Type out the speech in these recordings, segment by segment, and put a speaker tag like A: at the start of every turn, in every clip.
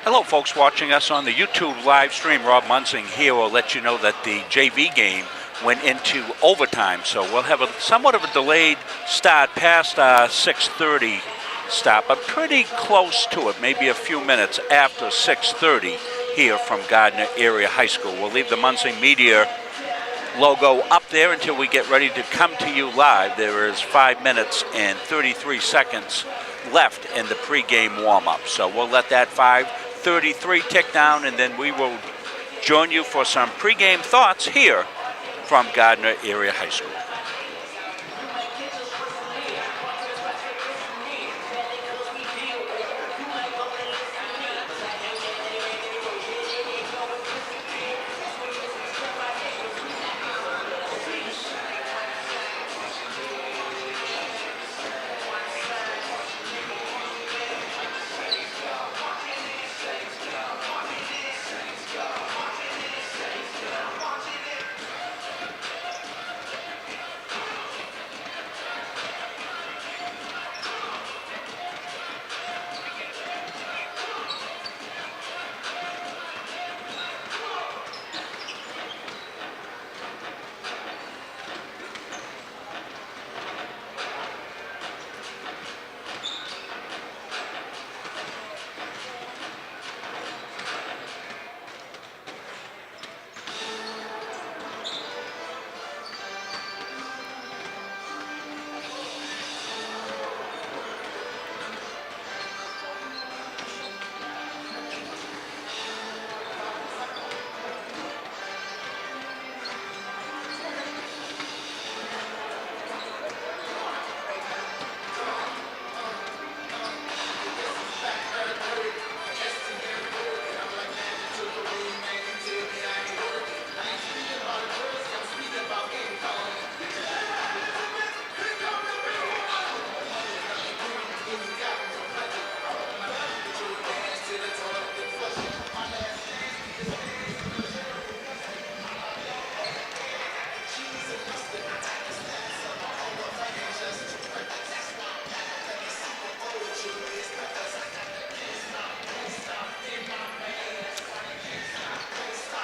A: Hello, folks watching us on the YouTube live stream. Rob Munsing here will let you know that the JV game went into overtime, so we'll have somewhat of a delayed start past our 6:30 start, but pretty close to it, maybe a few minutes after 6:30 here from Gardiner Area High School. We'll leave the Munsing Media logo up there until we get ready to come to you live. There is 5 minutes and 33 seconds left in the pregame warm-up, so we'll let that 5:33 tick down, and then we will join you for some pregame thoughts here from Gardiner Area High School.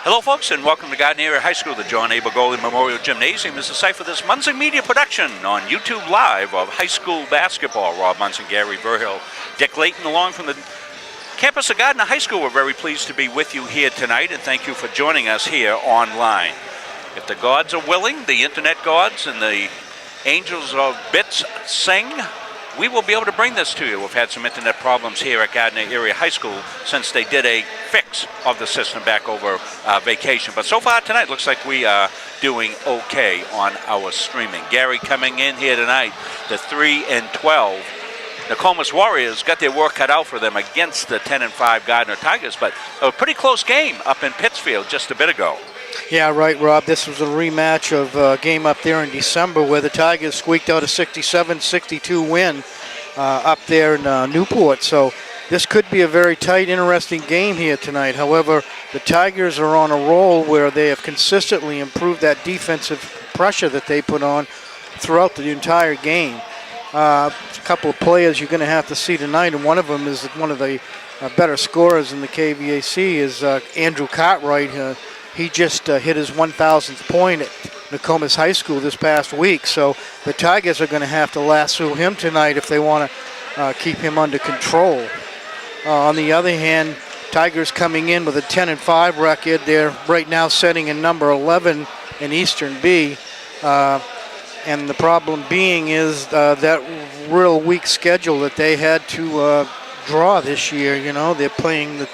A: Hello, folks, and welcome to Gardiner Area High School. The John A. Bergoli Memorial Gymnasium is the site for this Munsing Media production on YouTube Live of high school basketball. Rob Munsing, Gary Verhill, Dick Layton, along from the campus of Gardiner High School. We're very pleased to be with you here tonight, and thank you for joining us here online. If the gods are willing, the internet gods and the angels of bits sing, we will be able to bring this to you. We've had some internet problems here at Gardiner Area High School since they did a fix of the system back over vacation. But so far tonight, looks like we are doing okay on our streaming. Gary coming in here tonight, the 3-12. Nokomis Warriors got their work cut out for them against the 10-5 Gardiner Tigers, but a pretty close game up in Pittsfield just a bit ago.
B: Yeah, right, Rob. This was a rematch of a game up there in December where the Tigers squeaked out a 67-62 win up there in Newport. So this could be a very tight, interesting game here tonight. However, the Tigers are on a roll where they have consistently improved that defensive pressure that they put on throughout the entire game. A couple of players you're going to have to see tonight, and one of them is one of the better scorers in the KVAC is Andrew Cartwright. He just hit his 1,000th point at Nokomis High School this past week. So the Tigers are going to have to lasso him tonight if they want to keep him under control. On the other hand, Tigers coming in with a 10-5 record. They're right now sitting in number 11 in Eastern B. And the problem being is that real weak schedule that they had to draw this year. You know, they're playing the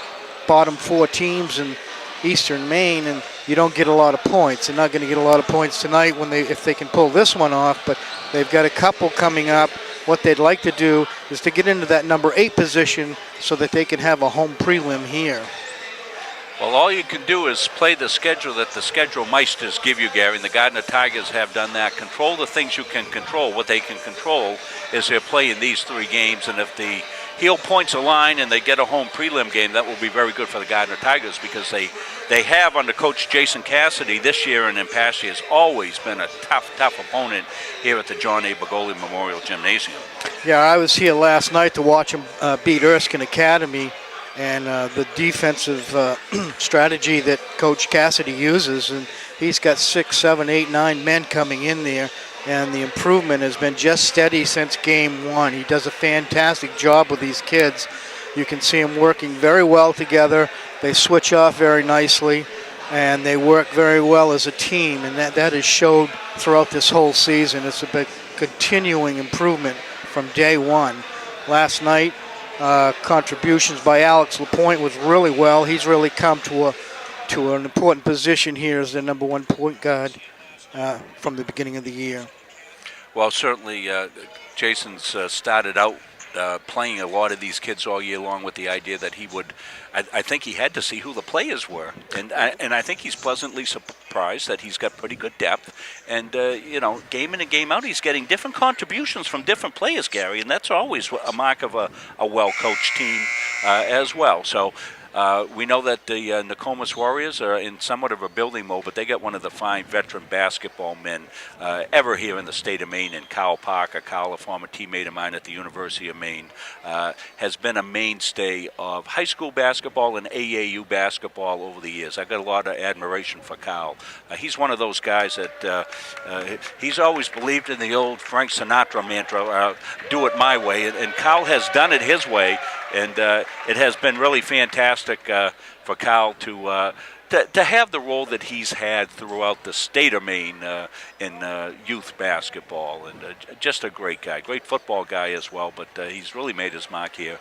B: bottom 4 teams in Eastern Maine, and you don't get a lot of points. They're not going to get a lot of points tonight if they can pull this one off, but they've got a couple coming up. What they'd like to do is to get into that number 8 position so that they can have a home prelim here.
A: Well, all you can do is play the schedule that the schedule meisters give you, Gary, and the Gardiner Tigers have done that. Control the things you can control. What they can control is they're playing these 3 games, and if the heel points align and they get a home prelim game, that will be very good for the Gardiner Tigers, because they have, under Coach Jason Cassidy this year and in past years, always been a tough opponent here at the John A. Bergoli Memorial Gymnasium.
B: Yeah, I was here last night to watch them beat Erskine Academy and the defensive strategy that Coach Cassidy uses. And he's got 6, 7, 8, 9 men coming in there, and the improvement has been just steady since game 1. He does a fantastic job with these kids. You can see them working very well together. They switch off very nicely, and they work very well as a team, and that has showed throughout this whole season. It's a big continuing improvement from day one. Last night, contributions by Alex Lapointe was really well. He's really come to an important position here as the number 1 point guard from the beginning of the year.
A: Well, certainly Jason's started out playing a lot of these kids all year long with the idea that he would, I think he had to see who the players were. And I think he's pleasantly surprised that he's got pretty good depth. And, game in and game out, he's getting different contributions from different players, Gary, and that's always a mark of a well-coached team as well. So we know that the Nokomis Warriors are in somewhat of a building mode, but they got one of the fine veteran basketball men ever here in the state of Maine, and Kyle Parker. Kyle, a former teammate of mine at the University of Maine, has been a mainstay of high school basketball and AAU basketball over the years. I've got a lot of admiration for Kyle. He's one of those guys that he's always believed in the old Frank Sinatra mantra, do it my way, and Kyle has done it his way. And it has been really fantastic for Kyle to have the role that he's had throughout the state of Maine in youth basketball. And just a great guy, great football guy as well, but he's really made his mark here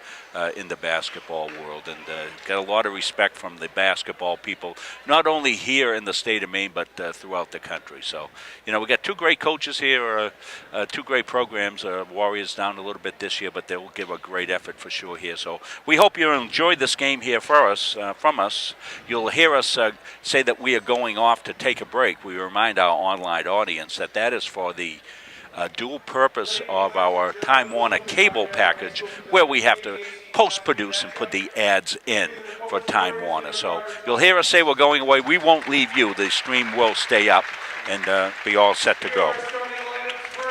A: in the basketball world, and got a lot of respect from the basketball people, not only here in the state of Maine, but throughout the country. So, we got 2 great coaches here, 2 great programs. Warriors down a little bit this year, but they will give a great effort for sure here. So we hope you enjoyed this game here from us. You'll hear us say that we are going off to take a break. We remind our online audience that is for the dual purpose of our Time Warner cable package, where we have to post-produce and put the ads in for Time Warner. So you'll hear us say we're going away. We won't leave you. The stream will stay up and be all set to go.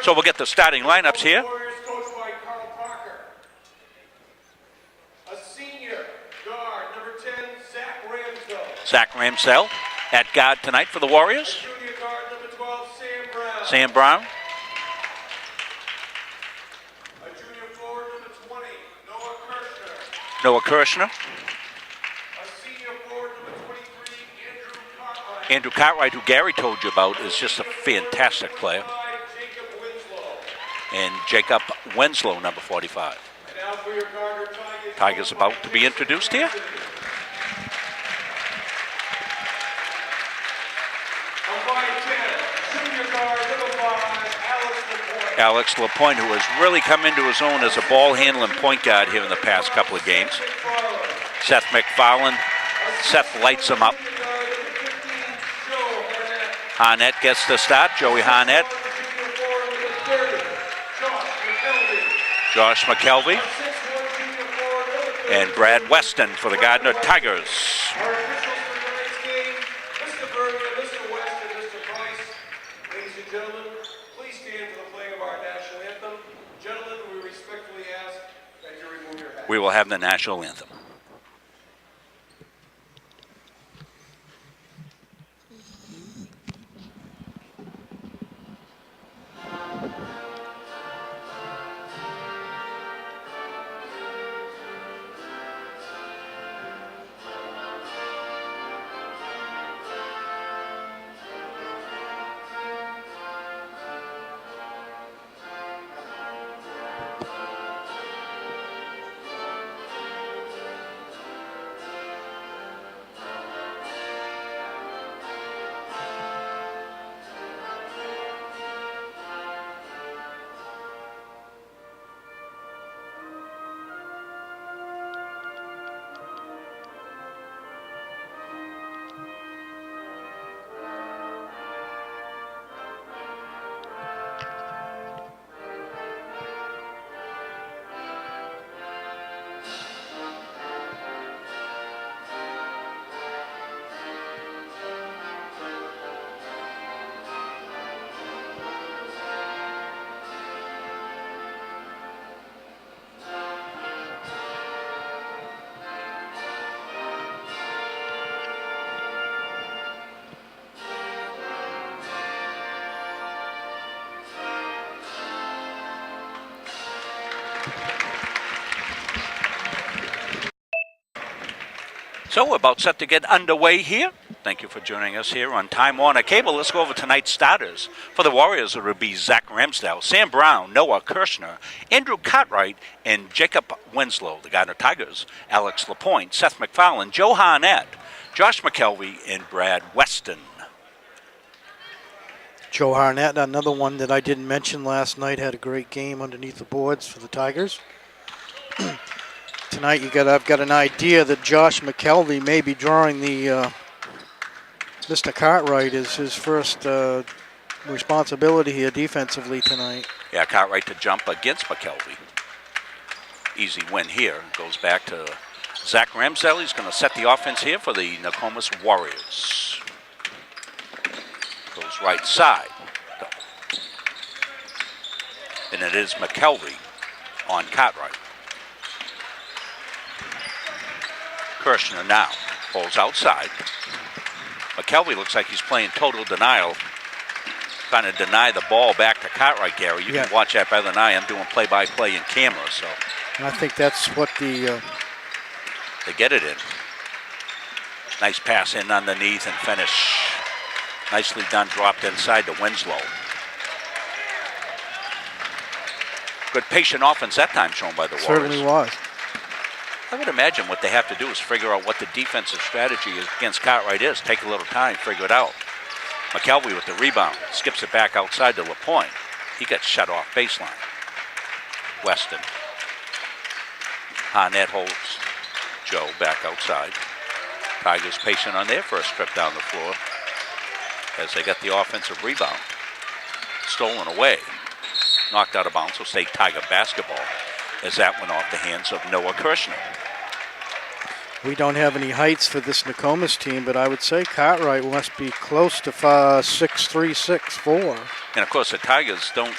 A: So we'll get the starting lineups here. Zach Ramsell at guard tonight for the Warriors.
C: Junior guard number 12,
A: Sam Brown.
C: A junior forward number 20,
A: Noah Kirshner.
C: A senior forward number 23,
A: Andrew Cartwright, who Gary told you about, is just a fantastic player. And Jacob Winslow, number 45.
C: And now for your Gardiner
A: Tigers about to be introduced here. Alex Lapointe, who has really come into his own as a ball-handling point guard here in the past couple of games. Seth McFarland. Seth lights him up. Harnett gets the start. Joey Harnett. Josh McKelvey. And Brad Weston for the Gardiner Tigers. We will have the national anthem. So we're about set to get underway here. Thank you for joining us here on Time Warner Cable. Let's go over tonight's starters. For the Warriors, it will be Zach Ramsdale, Sam Brown, Noah Kirshner, Andrew Cartwright, and Jacob Winslow. The Gardiner Tigers, Alex Lapointe, Seth McFarland, Joe Harnett, Josh McKelvey, and Brad Weston.
B: Joe Harnett, another one that I didn't mention last night, had a great game underneath the boards for the Tigers. Tonight, I've got an idea that Josh McKelvey may be drawing the Mr. Cartwright is his first responsibility here defensively tonight.
A: Yeah, Cartwright to jump against McKelvey. Easy win here. Goes back to Zach Ramsdale. He's going to set the offense here for the Nokomis Warriors. Goes right side. And it is McKelvey on Cartwright. Kirshner now pulls outside. McKelvey looks like he's playing total denial, trying to deny the ball back to Cartwright, Gary. You can watch that better than I am, doing play-by-play in camera. So
B: and I think that's what the...
A: they get it in. Nice pass in underneath and finish. Nicely done, dropped inside to Winslow. Good patient offense that time shown by the Warriors.
B: Certainly was.
A: I would imagine what they have to do is figure out what the defensive strategy is against Cartwright is. Take a little time, figure it out. McKelvey with the rebound. Skips it back outside to Lapointe. He gets shut off baseline. Weston. Harnett holds Joe back outside. Tigers patient on their first trip down the floor as they get the offensive rebound. Stolen away. Knocked out of bounds, will stay Tiger basketball as that went off the hands of Noah Kirshner.
B: We don't have any heights for this Nokomis team, but I would say Cartwright must be close to 6'3", 6'4".
A: And of course the Tigers don't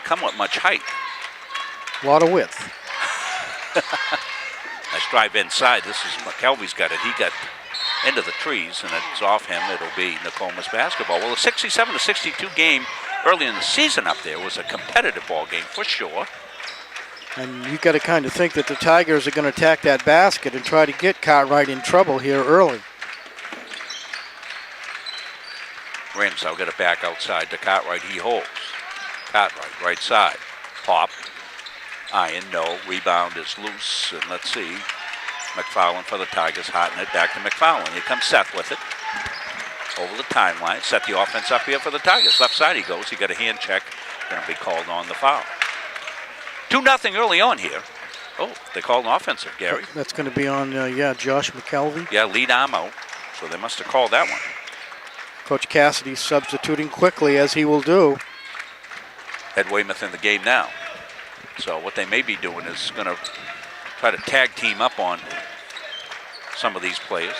A: come with much height.
B: A lot of width.
A: Nice drive inside. This is McKelvey's got it. He got into the trees and it's off him. It'll be Nokomis basketball. Well, the 67-62 game early in the season up there was a competitive ball game for sure.
B: And you got to kind of think that the Tigers are going to attack that basket and try to get Cartwright in trouble here early.
A: Ramsdale get it back outside to Cartwright. He holds. Cartwright, right side. Pop. Iron, no. Rebound is loose. And let's see. McFarland for the Tigers. Hotting it back to McFarland. Here comes Seth with it. Over the timeline. Set the offense up here for the Tigers. Left side he goes. He got a hand check. Going to be called on the foul. 2-0 early on here. Oh, they called an offensive, Gary.
B: That's going to be on, Josh McKelvey.
A: Yeah, lead arm out. So they must have called that one.
B: Coach Cassidy substituting quickly, as he will do.
A: Ed Weymouth in the game now. So what they may be doing is going to try to tag team up on some of these players.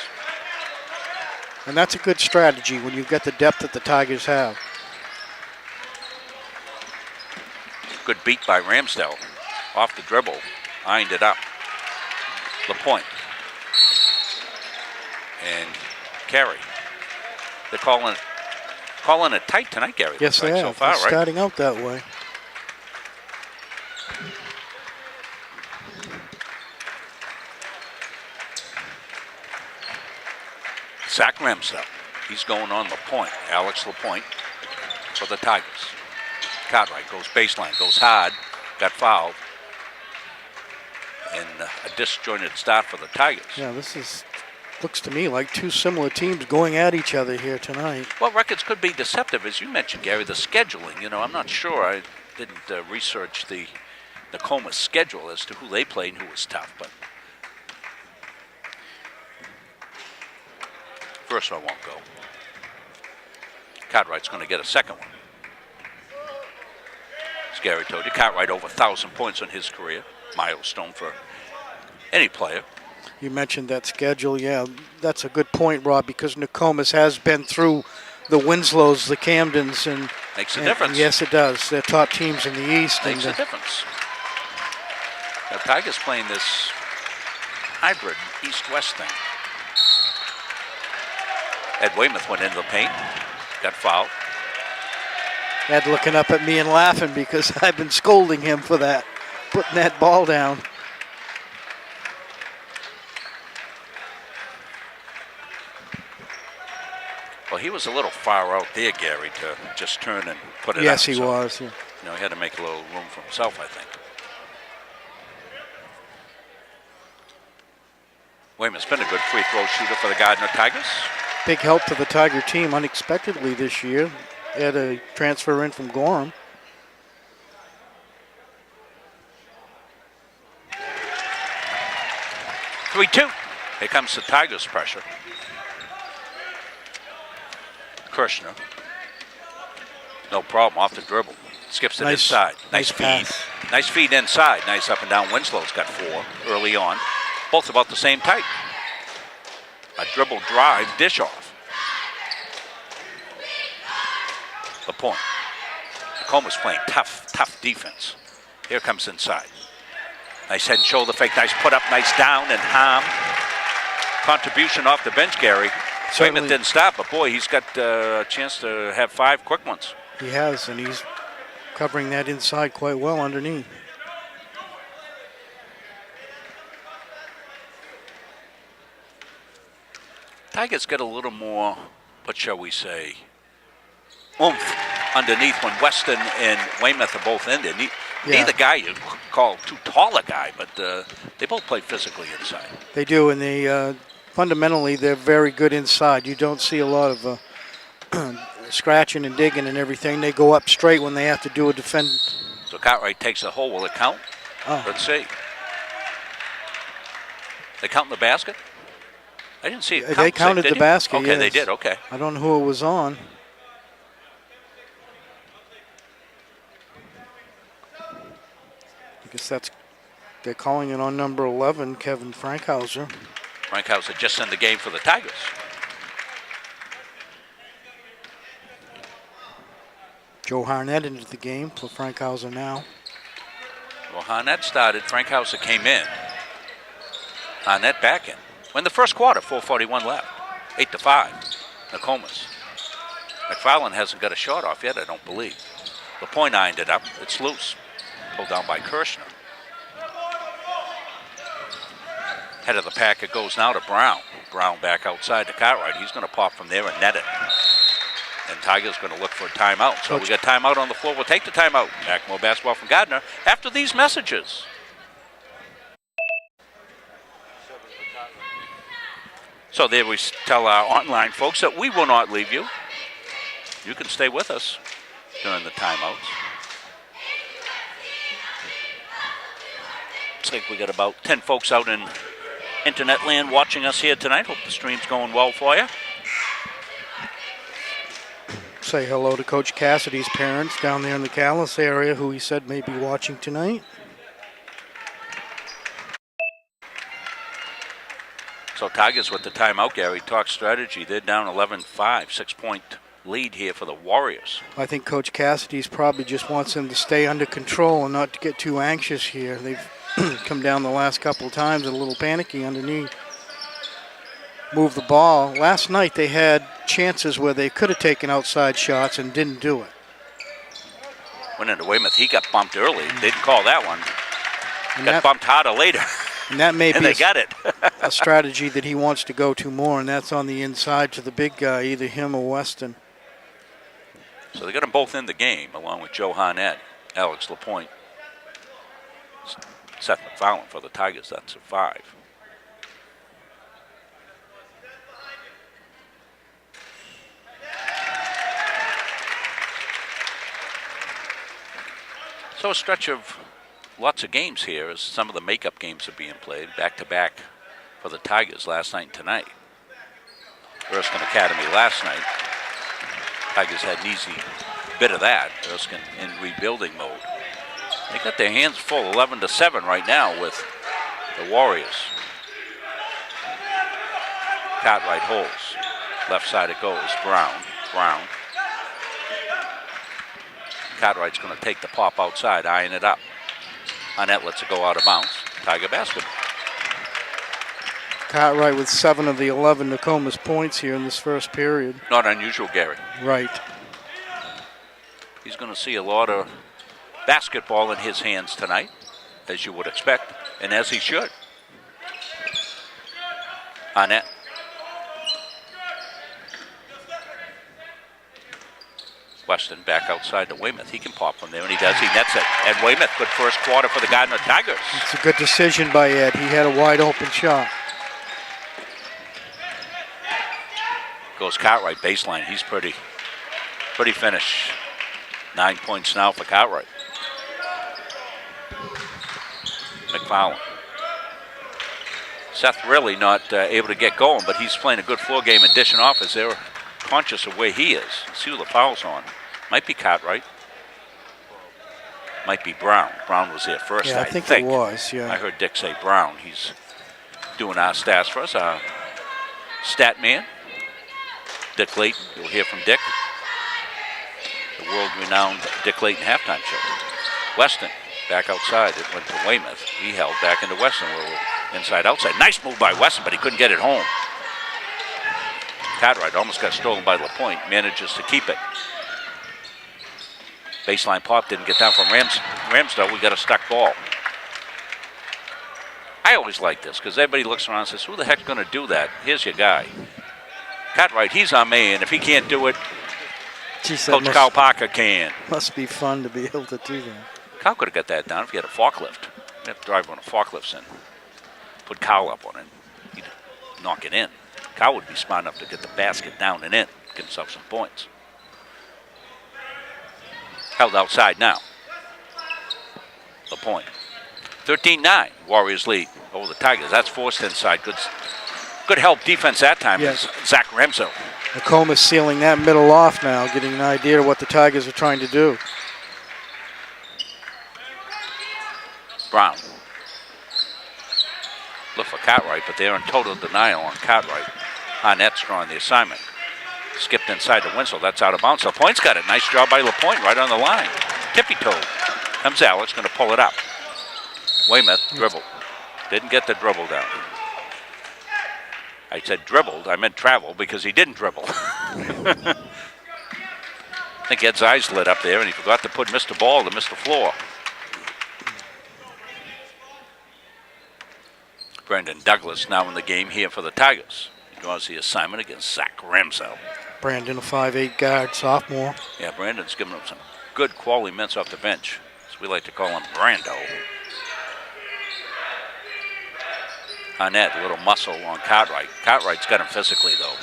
B: And that's a good strategy when you've got the depth that the Tigers have.
A: Good beat by Ramsdale. Off the dribble. Ironed it up. Lapointe. And Carey. They're calling it tight tonight, Gary.
B: Yes, they
A: like
B: have.
A: So far,
B: They're starting out that way.
A: Zach Ramsdale. He's going on Lapointe. Alex Lapointe for the Tigers. Cartwright goes baseline, goes hard, got fouled. And a disjointed start for the Tigers.
B: Yeah, looks to me like two similar teams going at each other here tonight.
A: Well, records could be deceptive, as you mentioned, Gary. The scheduling, I'm not sure. I didn't research the Nokomis schedule as to who they played and who was tough, but first one won't go. Cartwright's going to get a second one. As Gary told you, Cartwright over 1,000 points in his career. Milestone for any player.
B: You mentioned that schedule. Yeah, that's a good point, Rob, because Nokomis has been through the Winslows, the Camdens, and
A: makes a difference.
B: Yes, it does. They're top teams in the East.
A: Makes a difference. The Tigers playing this hybrid East-West thing. Ed Weymouth went into the paint, got fouled.
B: Ed looking up at me and laughing because I've been scolding him for that, putting that ball down.
A: Well, he was a little far out there, Gary, to just turn and put it out.
B: Yes, he was. Yeah.
A: You know, he had to make a little room for himself, I think. Weymouth's been a good free throw shooter for the Gardiner Tigers.
B: Big help to the Tiger team unexpectedly this year. They had a transfer in from Gorham.
A: Three-two. Here comes the Tigers' pressure. Kirshner. No problem, off the dribble. Skips it inside. Nice feed.
B: Pass.
A: Nice feed inside. Nice up and down. Winslow's got 4 early on. Both about the same type. A dribble drive, dish off. The point. Nokomis playing tough defense. Here comes inside. Nice head and shoulder fake. Nice put up, nice down, and harm. Contribution off the bench, Gary. Weymouth didn't stop, but boy, he's got a chance to have 5 quick ones.
B: He has, and he's covering that inside quite well underneath.
A: Tigers get a little more, what shall we say, oomph underneath when Weston and Weymouth are both in there. Neither guy you call too tall a guy, but they both play physically inside.
B: They do, and they fundamentally they're very good inside. You don't see a lot of scratching and digging and everything. They go up straight when they have to do a defend.
A: So Cartwright takes a hole. Will it count?
B: Oh.
A: Let's see. They count in the basket? I didn't see it.
B: They counted the basket.
A: Okay,
B: yes.
A: They did. Okay.
B: I don't know who it was on. I guess they're calling it on number 11, Kevin Frankhauser.
A: Frankhauser just in the game for the Tigers.
B: Joe Harnett into the game for Frankhauser now.
A: Well, Harnett started. Frankhauser came in. Harnett back in. When the first quarter, 4:41 left. 8-5. Nokomis. McFarland hasn't got a shot off yet, I don't believe. The point ironed it up. It's loose. Pulled down by Kirshner. Head of the pack, it goes now to Brown. Brown back outside to Cartwright. He's going to pop from there and net it. And Tiger's going to look for a timeout. So we got timeout on the floor. We'll take the timeout. Back more basketball from Gardiner after these messages. So there we tell our online folks that we will not leave you. You can stay with us during the timeouts. Looks like we got about 10 folks out in internet land watching us here tonight. Hope the stream's going well for you.
B: Say hello to Coach Cassidy's parents down there in the Callis area, who he said may be watching tonight.
A: So Tigers with the timeout, Gary. Talk strategy. They're down 11-5, 6-point lead here for the Warriors.
B: I think Coach Cassidy's probably just wants them to stay under control and not to get too anxious here. They've come down the last couple of times and a little panicky underneath. Move the ball. Last night they had chances where they could have taken outside shots and didn't do it.
A: Went into Weymouth. He got bumped early. They didn't call that one. Got bumped harder later.
B: And that may
A: and
B: be
A: they got it.
B: a strategy that he wants to go to more, and that's on the inside to the big guy, either him or Weston.
A: So they got them both in the game, along with Joe Harnett, Alex LaPointe, Seth McFarland for the Tigers. That's a 5. So a stretch of lots of games here as some of the makeup games are being played back-to-back for the Tigers last night and tonight. Erskine Academy last night. Tigers had an easy bit of that. Erskine in rebuilding mode. They got their hands full, 11-7 right now with the Warriors. Cartwright holds. Left side it goes. Brown. Cartwright's going to take the pop outside, eyeing it up. Annette lets it go out of bounds. Tiger basket.
B: Cartwright with 7 of the 11 Nokomis points here in this first period.
A: Not unusual, Gary.
B: Right.
A: He's going to see a lot of basketball in his hands tonight, as you would expect, and as he should. Annette. Weston back outside to Weymouth. He can pop from there, and he does. He nets it. Ed Weymouth, good first quarter for the Gardiner Tigers.
B: It's a good decision by Ed. He had a wide open shot.
A: Goes Cartwright baseline. He's pretty finish. 9 points now for Cartwright. McFarland. Seth really not able to get going, but he's playing a good floor game and dishing off as they're conscious of where he is. See who the foul's on. Might be Cartwright. Might be Brown. Brown was there first,
B: Yeah, I think it was, yeah.
A: I heard Dick say Brown. He's doing our stats for us. Our stat man, Dick Layton. You'll hear from Dick. The world-renowned Dick Layton halftime show. Weston back outside. It went to Weymouth. He held back into Weston. A little inside-outside. Nice move by Weston, but he couldn't get it home. Cartwright almost got stolen by LaPointe. Manages to keep it. Baseline pop didn't get down from Ramsdale. We got a stuck ball. I always like this because everybody looks around and says, who the heck's going to do that? Here's your guy. Cartwright, he's our man. If he can't do it, Coach Kyle Parker can.
B: Must be fun to be able to do that.
A: Kyle could have got that down if he had a forklift. He'd have to drive one of the forklifts in. Put Kyle up on it. He'd knock it in. Kyle would be smart enough to get the basket down and in. Get himself some points. Held outside now. LaPointe. 13-9. Warriors lead over the Tigers. That's forced inside. Good help defense that time.
B: Yes.
A: Zach Remso.
B: Nokomis sealing that middle off now, getting an idea of what the Tigers are trying to do.
A: Brown. Look for Cartwright, but they're in total denial on Cartwright. Harnett's drawing the assignment. Skipped inside to Winslow. That's out of bounds. LaPointe's got it. Nice job by LaPointe right on the line. Tippy-toed. Comes Alex, going to pull it up. Weymouth dribbled. Didn't get the dribble down. I said dribbled. I meant travel because he didn't dribble. I think Ed's eyes lit up there, and he forgot to put Mr. Ball to Mr. Floor. Brandon Douglas now in the game here for the Tigers. He draws the assignment against Zach Ramsell.
B: Brandon, a 5'8" guard, sophomore.
A: Yeah, Brandon's giving up some good quality minutes off the bench, as we like to call him, Brando. Arnett, a little muscle on Cartwright. Cartwright's got him physically, though.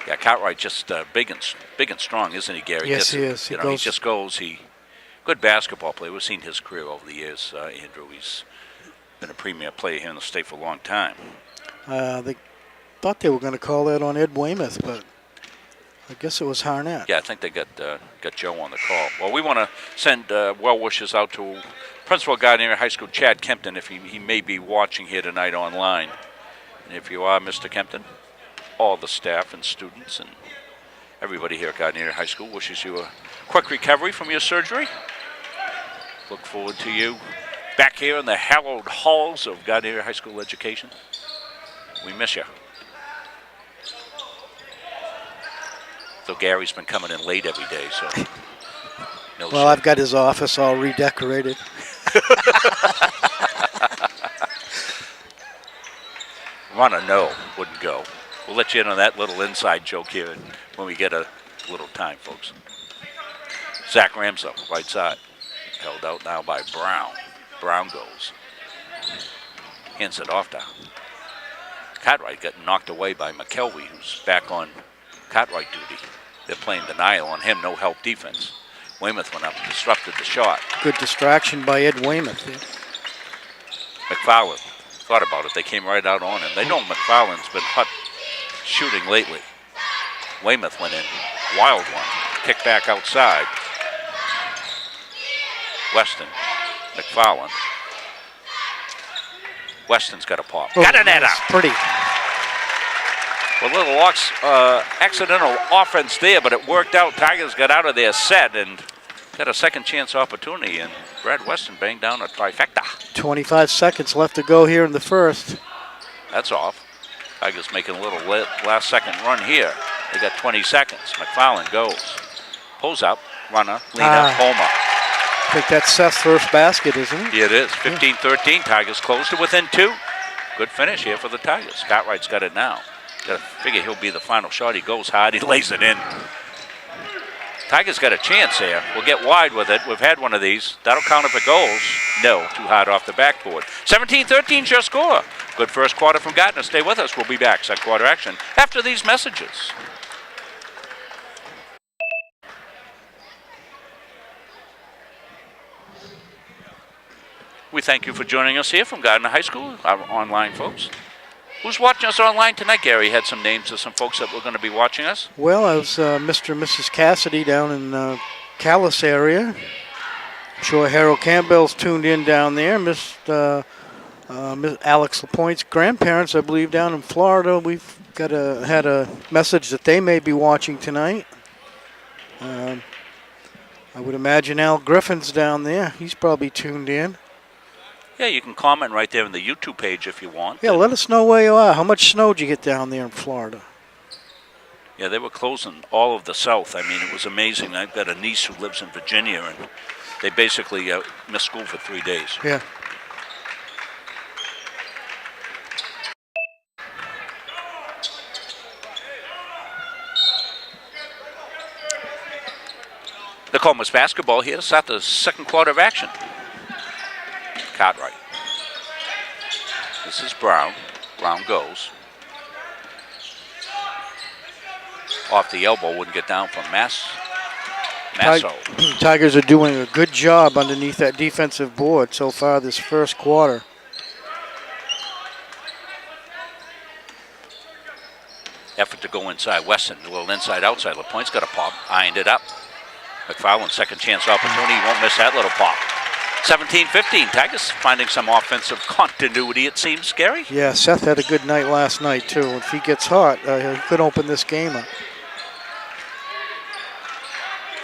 A: Yeah, Cartwright just big and strong, isn't he, Gary?
B: Yes, he is.
A: He just goes. Good basketball player. We've seen his career over the years, Andrew. He's been a premier player here in the state for a long time.
B: They thought they were going to call that on Ed Weymouth, but I guess it was Harnett.
A: Yeah, I think they got Joe on the call. Well, we want to send well wishes out to Principal of Gardiner High School, Chad Kempton, if he may be watching here tonight online. And if you are, Mr. Kempton, all the staff and students and everybody here at Gardiner High School wishes you a quick recovery from your surgery. Look forward to you back here in the hallowed halls of Gardiner High School education. We miss you. So Gary's been coming in late every day, so.
B: Well, I've got his office all redecorated.
A: Runner, no, wouldn't go. We'll let you in on that little inside joke here when we get a little time, folks. Zach Ramso, right side. Held out now by Brown. Brown goes. Hands it off to Cartwright. Got knocked away by McKelvey, who's back on Cartwright duty. They're playing denial on him, no help defense. Weymouth went up and disrupted the shot.
B: Good distraction by Ed Weymouth.
A: McFarland thought about it. They came right out on him. They know McFarland's been hot shooting lately. Weymouth went in. Wild one. Kick back outside. Weston. McFarland. Weston's got a pop.
B: Oh,
A: got a net
B: nice.
A: out.
B: Pretty.
A: A little accidental offense there, but it worked out. Tigers got out of their set and got a second chance opportunity, and Brad Weston banged down a trifecta.
B: 25 seconds left to go here in the first.
A: That's off. Tigers making a little last second run here. They got 20 seconds. McFarland goes. Pulls up. Runner. Lena. Homer.
B: I think that's Seth's first basket, isn't it?
A: Yeah, it is. 15-13. Tigers close to within 2. Good finish here for the Tigers. Cartwright's got it now. Got to figure he'll be the final shot. He goes hard. He lays it in. Tigers got a chance here. We'll get wide with it. We've had one of these. That'll count if it goes. No, too hard off the backboard. 17-13's your score. Good first quarter from Gardiner. Stay with us. We'll be back. Second quarter action after these messages. We thank you for joining us here from Gardiner High School, our online folks. Who's watching us online tonight, Gary? Had some names of some folks that were going to be watching us.
B: Well, I was Mr. and Mrs. Cassidy down in Callis area. I'm sure Harold Campbell's tuned in down there. Miss Alex LaPointe's grandparents, I believe, down in Florida. We've had a message that they may be watching tonight. I would imagine Al Griffin's down there. He's probably tuned in.
A: Yeah, you can comment right there on the YouTube page if you want.
B: Yeah, let us know where you are. How much snow did you get down there in Florida?
A: Yeah, they were closing all of the South. I mean, it was amazing. I've got a niece who lives in Virginia, and they basically missed school for 3 days.
B: Yeah.
A: Nokomis basketball here to start the second quarter of action. Cartwright. This is Brown. Brown goes. Off the elbow, wouldn't get down from Masso.
B: Tigers are doing a good job underneath that defensive board so far this first quarter.
A: Effort to go inside. Weston, a little inside-outside. LaPointe's got a pop. Ironed it up. McFarland, second chance opportunity. He won't miss that little pop. 17-15. Tigers finding some offensive continuity, it seems, Gary.
B: Yeah, Seth had a good night last night, too. If he gets hot, he could open this game up.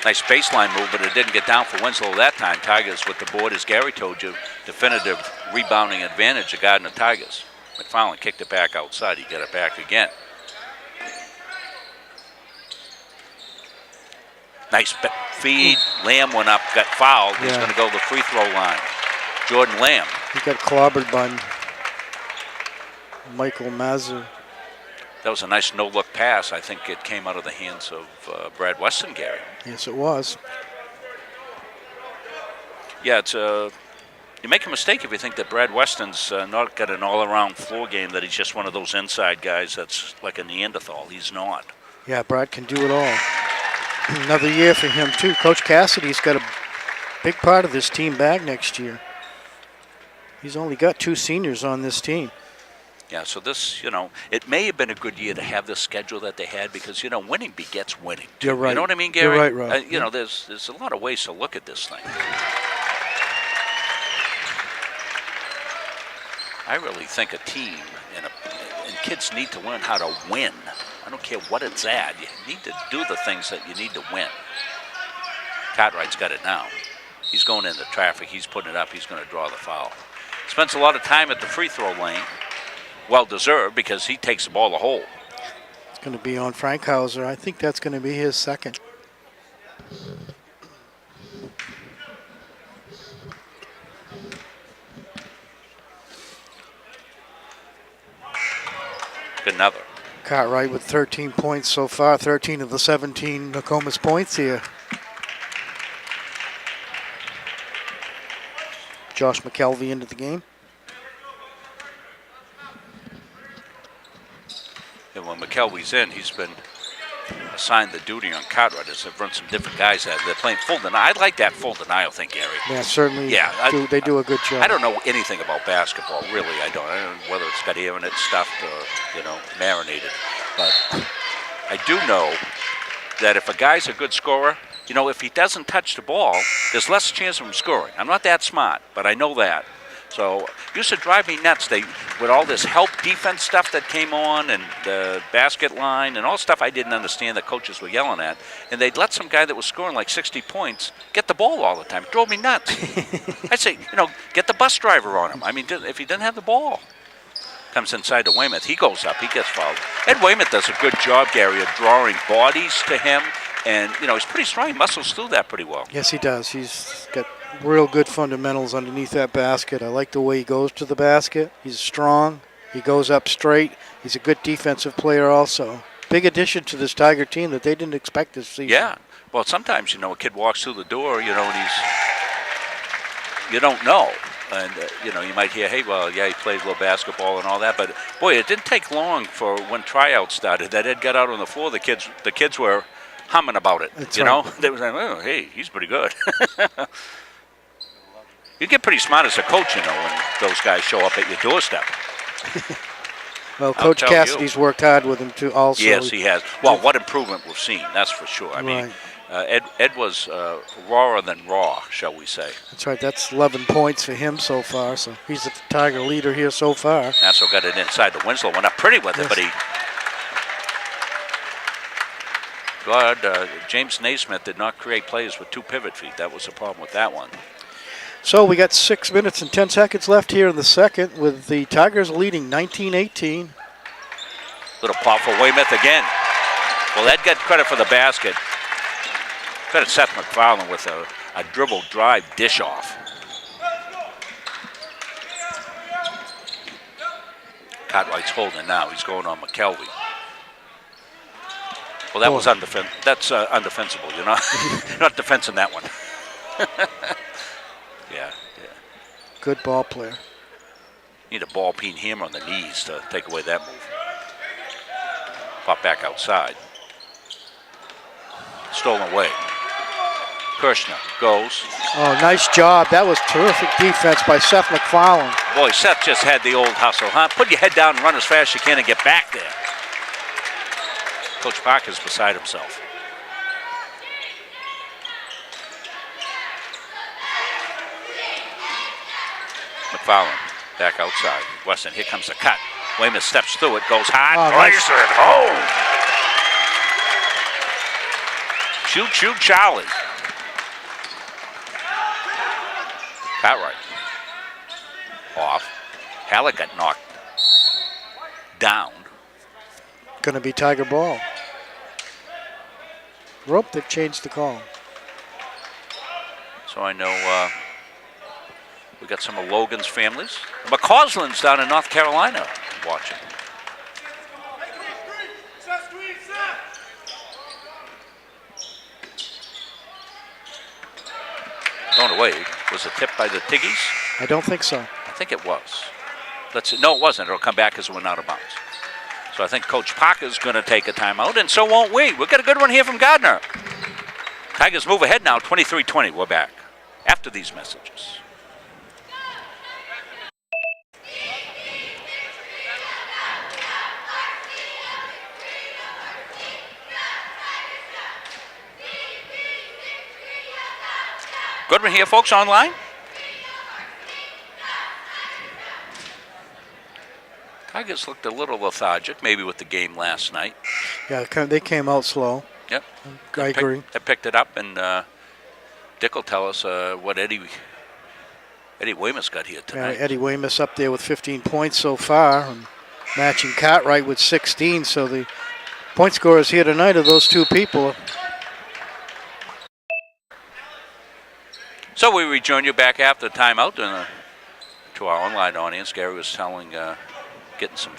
A: Nice baseline move, but it didn't get down for Winslow that time. Tigers with the board, as Gary told you, definitive rebounding advantage of Gardiner Tigers. McFarland kicked it back outside. He got it back again. Nice feed. Lamb went up, got fouled. He's going to go to the free throw line. Jordan Lamb.
B: He got clobbered by Michael Mazur.
A: That was a nice no-look pass. I think it came out of the hands of Brad Weston, Gary.
B: Yes, it was.
A: Yeah, it's you make a mistake if you think that Brad Weston's not got an all-around floor game, that he's just one of those inside guys that's like a Neanderthal. He's not.
B: Yeah, Brad can do it all. Another year for him, too. Coach Cassidy's got a big part of this team back next year. He's only got 2 seniors on this team.
A: Yeah, so this, it may have been a good year to have the schedule that they had because, winning begets winning.
B: You're right.
A: You know what I mean, Gary?
B: You're right, Rob.
A: There's a lot of ways to look at this thing. I really think a team and kids need to learn how to win. I don't care what it's at. You need to do the things that you need to win. Cartwright's got it now. He's going into traffic. He's putting it up. He's going to draw the foul. Spends a lot of time at the free throw lane. Well-deserved because he takes the ball to hole.
B: It's going to be on Frankhauser. I think that's going to be his second.
A: Another.
B: Cartwright with 13 points so far, 13 of the 17 Nokomis points here. Josh McKelvey into the game.
A: And when McKelvey's in, he's been assigned the duty on Cartwright as they've run some different guys that they're playing full denial. I like that full denial thing, Gary.
B: Yeah, certainly.
A: Yeah,
B: they do a good job.
A: I don't know anything about basketball, really. I don't know whether it's got air in it, stuffed, or marinated. But I do know that if a guy's a good scorer, if he doesn't touch the ball, there's less chance of him scoring. I'm not that smart, but I know that. So it used to drive me nuts. With all this help defense stuff that came on and the basket line and all stuff I didn't understand that coaches were yelling at, and they'd let some guy that was scoring like 60 points get the ball all the time. It drove me nuts. I'd say, get the bus driver on him. I mean, if he didn't have the ball. Comes inside to Weymouth. He goes up. He gets fouled. Ed Weymouth does a good job, Gary, of drawing bodies to him. And, he's pretty strong. He muscles through that pretty well.
B: Yes, he does. He's got real good fundamentals underneath that basket. I like the way he goes to the basket. He's strong. He goes up straight. He's a good defensive player also. big addition to this Tiger team that they didn't expect this season.
A: Yeah. Well, sometimes, a kid walks through the door, and you don't know. And, you might hear, hey, well, yeah, he played a little basketball and all that. But, boy, it didn't take long for when tryouts started. That Ed got out on the floor, the kids were humming about it.
B: That's
A: you
B: right.
A: know? They were saying, oh, hey, he's pretty good. You get pretty smart as a coach, when those guys show up at your doorstep.
B: Well, Coach
A: tell
B: Cassidy's worked hard with him, too, also.
A: Yes, he has. Well, what improvement we've seen, that's for sure. I mean, Ed was rawer than raw, shall we say.
B: That's right. That's 11 points for him so far. So he's the Tiger leader here so far.
A: Also got it inside the Winslow. Went up pretty with it, but James Naismith did not create plays with 2 pivot feet. That was the problem with that one.
B: So we got 6 minutes and 10 seconds left here in the second with the Tigers leading 19-18.
A: Little pop for Weymouth again. Well, Ed got credit for the basket. Credit Seth McFarland with a dribble drive dish off. Cartwright's holding now. He's going on McKelvey. Well, that was that's undefensible. You're not defensing that one. Yeah.
B: Good ball player.
A: Need a ball peen hammer on the knees to take away that move. Pop back outside. Stolen away. Kirshner goes.
B: Oh, nice job. That was terrific defense by Seth McFarland.
A: Boy, Seth just had the old hustle, huh? Put your head down and run as fast as you can and get back there. Coach Parker's beside himself. McFarland back outside. Weston, here comes the cut. Weymouth steps through it, goes hard.
B: Oh, nice.
A: Plays it home. Shoot, Charlie. Cartwright. Off. Halleck got knocked down.
B: Going to be Tiger ball. Rope, they've changed the call.
A: So I know we got some of Logan's families. McCausland's down in North Carolina watching. Going away. Was it tipped by the Tiggies?
B: I don't think so.
A: I think it was. Let's see. No, it wasn't. It'll come back as it went out of bounds. So I think Coach Parker's going to take a timeout, and so won't we. We've got a good one here from Gardiner. Tigers move ahead now, 23-20. We're back after these messages. Good one here, folks, online. Tigers looked a little lethargic, maybe with the game last night.
B: Yeah, they came out slow.
A: Yep.
B: I agree.
A: They picked it up, and Dick will tell us what Eddie Weymouth got here tonight.
B: Eddie Weymouth up there with 15 points so far, and matching Cartwright with 16. So the point scorers here tonight are those two people.
A: So we rejoin you back after the timeout, and to our online audience, Gary was telling, getting some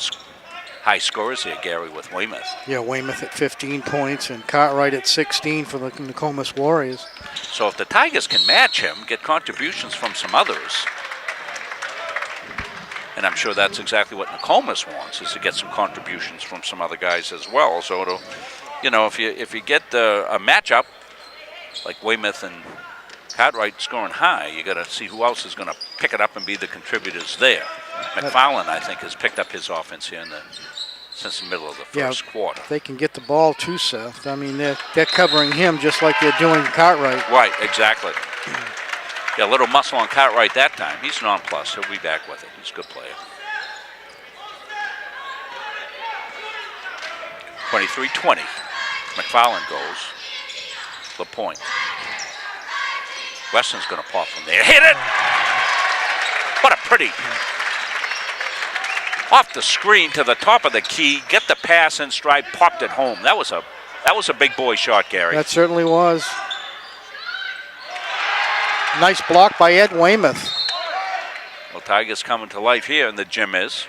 A: high scores here, Gary, with Weymouth.
B: Yeah, Weymouth at 15 points and Cartwright at 16 for the Nokomis Warriors.
A: So if the Tigers can match him, get contributions from some others, and I'm sure that's exactly what Nokomis wants, is to get some contributions from some other guys as well. So it'll, if you get a matchup like Weymouth and Cartwright scoring high, you got to see who else is going to pick it up and be the contributors there. McFarland, I think, has picked up his offense here since the middle of the first quarter.
B: They can get the ball to Seth. I mean, they're covering him just like they're doing Cartwright.
A: Right, exactly. Yeah, a little muscle on Cartwright that time. He's nonplussed. He'll be back with it. He's a good player. 23-20. McFarland goes. LaPointe. Weston's going to pop from there. Hit it! What a pretty. Off the screen to the top of the key. Get the pass in stride. Popped it home. That was a big boy shot, Gary.
B: That certainly was. Nice block by Ed Weymouth.
A: Well, Tigers coming to life here, and the gym is.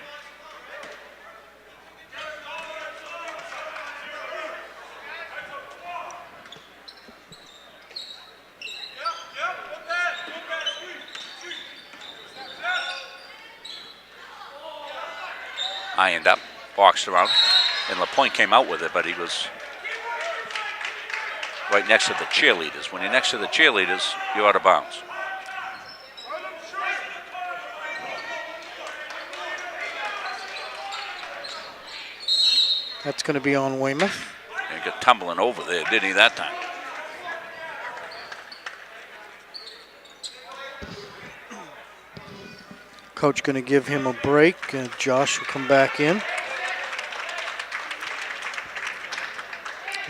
A: ironed up, boxed around, and LaPointe came out with it, but he was right next to the cheerleaders. When you're next to the cheerleaders, you're out of bounds.
B: That's going to be on Weymouth.
A: He got tumbling over there, didn't he, that time?
B: Coach going to give him a break. Josh will come back in.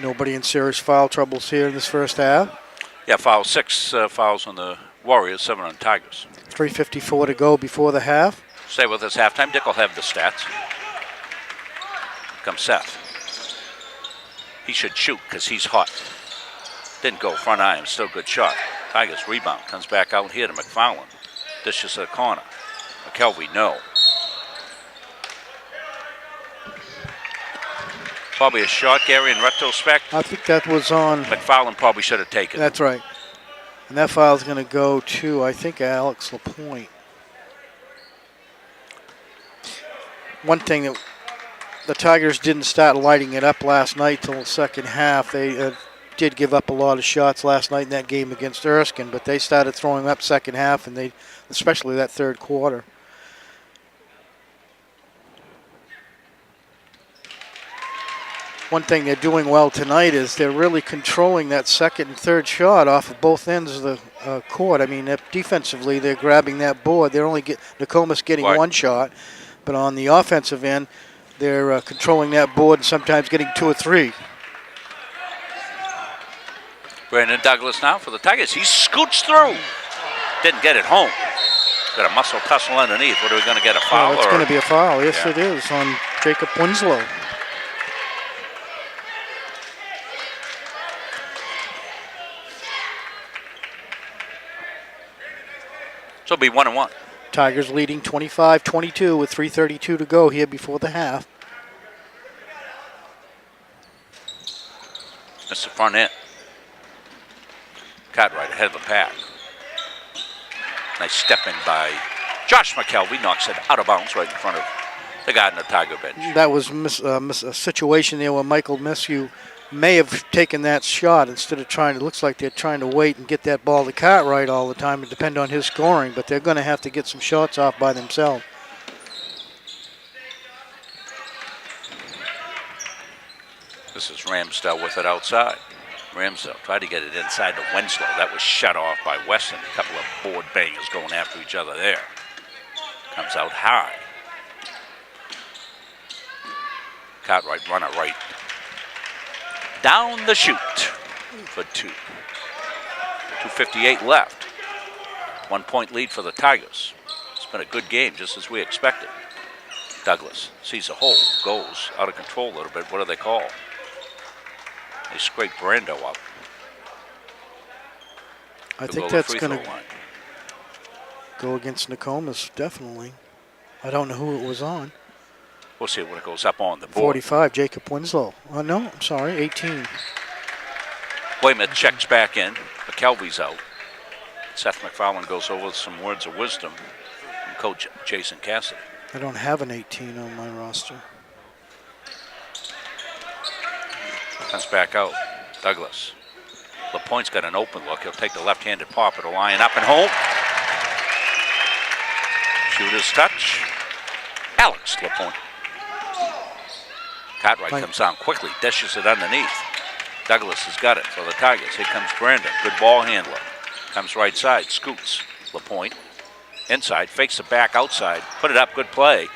B: Nobody in serious foul troubles here in this first half.
A: Yeah, six fouls on the Warriors, 7 on Tigers.
B: 3:54 to go before the half.
A: Stay with us halftime. Dick will have the stats. Comes Seth. He should shoot because he's hot. Didn't go front iron, still good shot. Tigers rebound, comes back out here to McFarland. Dishes to the corner. McKelvey, no. Probably a shot, Gary, in retrospect.
B: I think that was on.
A: McFarland probably should have taken it.
B: That's right. And that foul is going to go to, I think, Alex LaPointe. One thing that the Tigers didn't start lighting it up last night till the second half. They did give up a lot of shots last night in that game against Erskine, but they started throwing up second half, and they, especially that third quarter. One thing they're doing well tonight is they're really controlling that second and third shot off of both ends of the court. I mean, defensively, they're grabbing that board. They're only Nokomis getting one shot, but on the offensive end, they're controlling that board and sometimes getting 2 or 3.
A: Brandon Douglas now for the Tigers. He scoots through. Didn't get it home. Got a muscle tussle underneath. What are we going to get, a foul?
B: It's going to be a foul. Yes,
A: Yeah.
B: it is, on Jacob Winslow.
A: So it'll be 1-1.
B: Tigers leading 25-22 with 3:32 to go here before the half.
A: That's the front end. Cartwright ahead of the pack. Nice step in by Josh McKelvey. Knocks it out of bounds right in front of the Gardiner Tiger bench.
B: That was a situation there where Michael Meshew may have taken that shot instead of trying. It looks like they're trying to wait and get that ball to Cartwright all the time and depend on his scoring, but they're going to have to get some shots off by themselves.
A: This is Ramsdale with it outside. Ramsdale tried to get it inside to Winslow. That was shut off by Weston. A couple of board bangers going after each other there. Comes out high. Cartwright runner right. Down the chute for 2. 2:58 left. 1 point lead for the Tigers. It's been a good game, just as we expected. Douglas sees a hole, goes out of control a little bit. What do they call? They scrape Brando up.
B: I think that's going to go against Nokomis, definitely. I don't know who it was on.
A: We'll see when it goes up on the board.
B: 45, Jacob Winslow. Oh, no, I'm sorry, 18.
A: Weymouth checks back in. McKelvey's out. Seth McFarland goes over with some words of wisdom from Coach Jason Cassidy.
B: I don't have an 18 on my roster.
A: Comes back out. Douglas. LaPointe's got an open look. He'll take the left-handed pop. It'll line up and home. Shooter's touch. Alex LaPointe. Cartwright comes down quickly, dishes it underneath. Douglas has got it for the Tigers. Here comes Brandon, good ball handler. Comes right side, scoots. LaPointe inside, fakes the back outside, put it up, good play.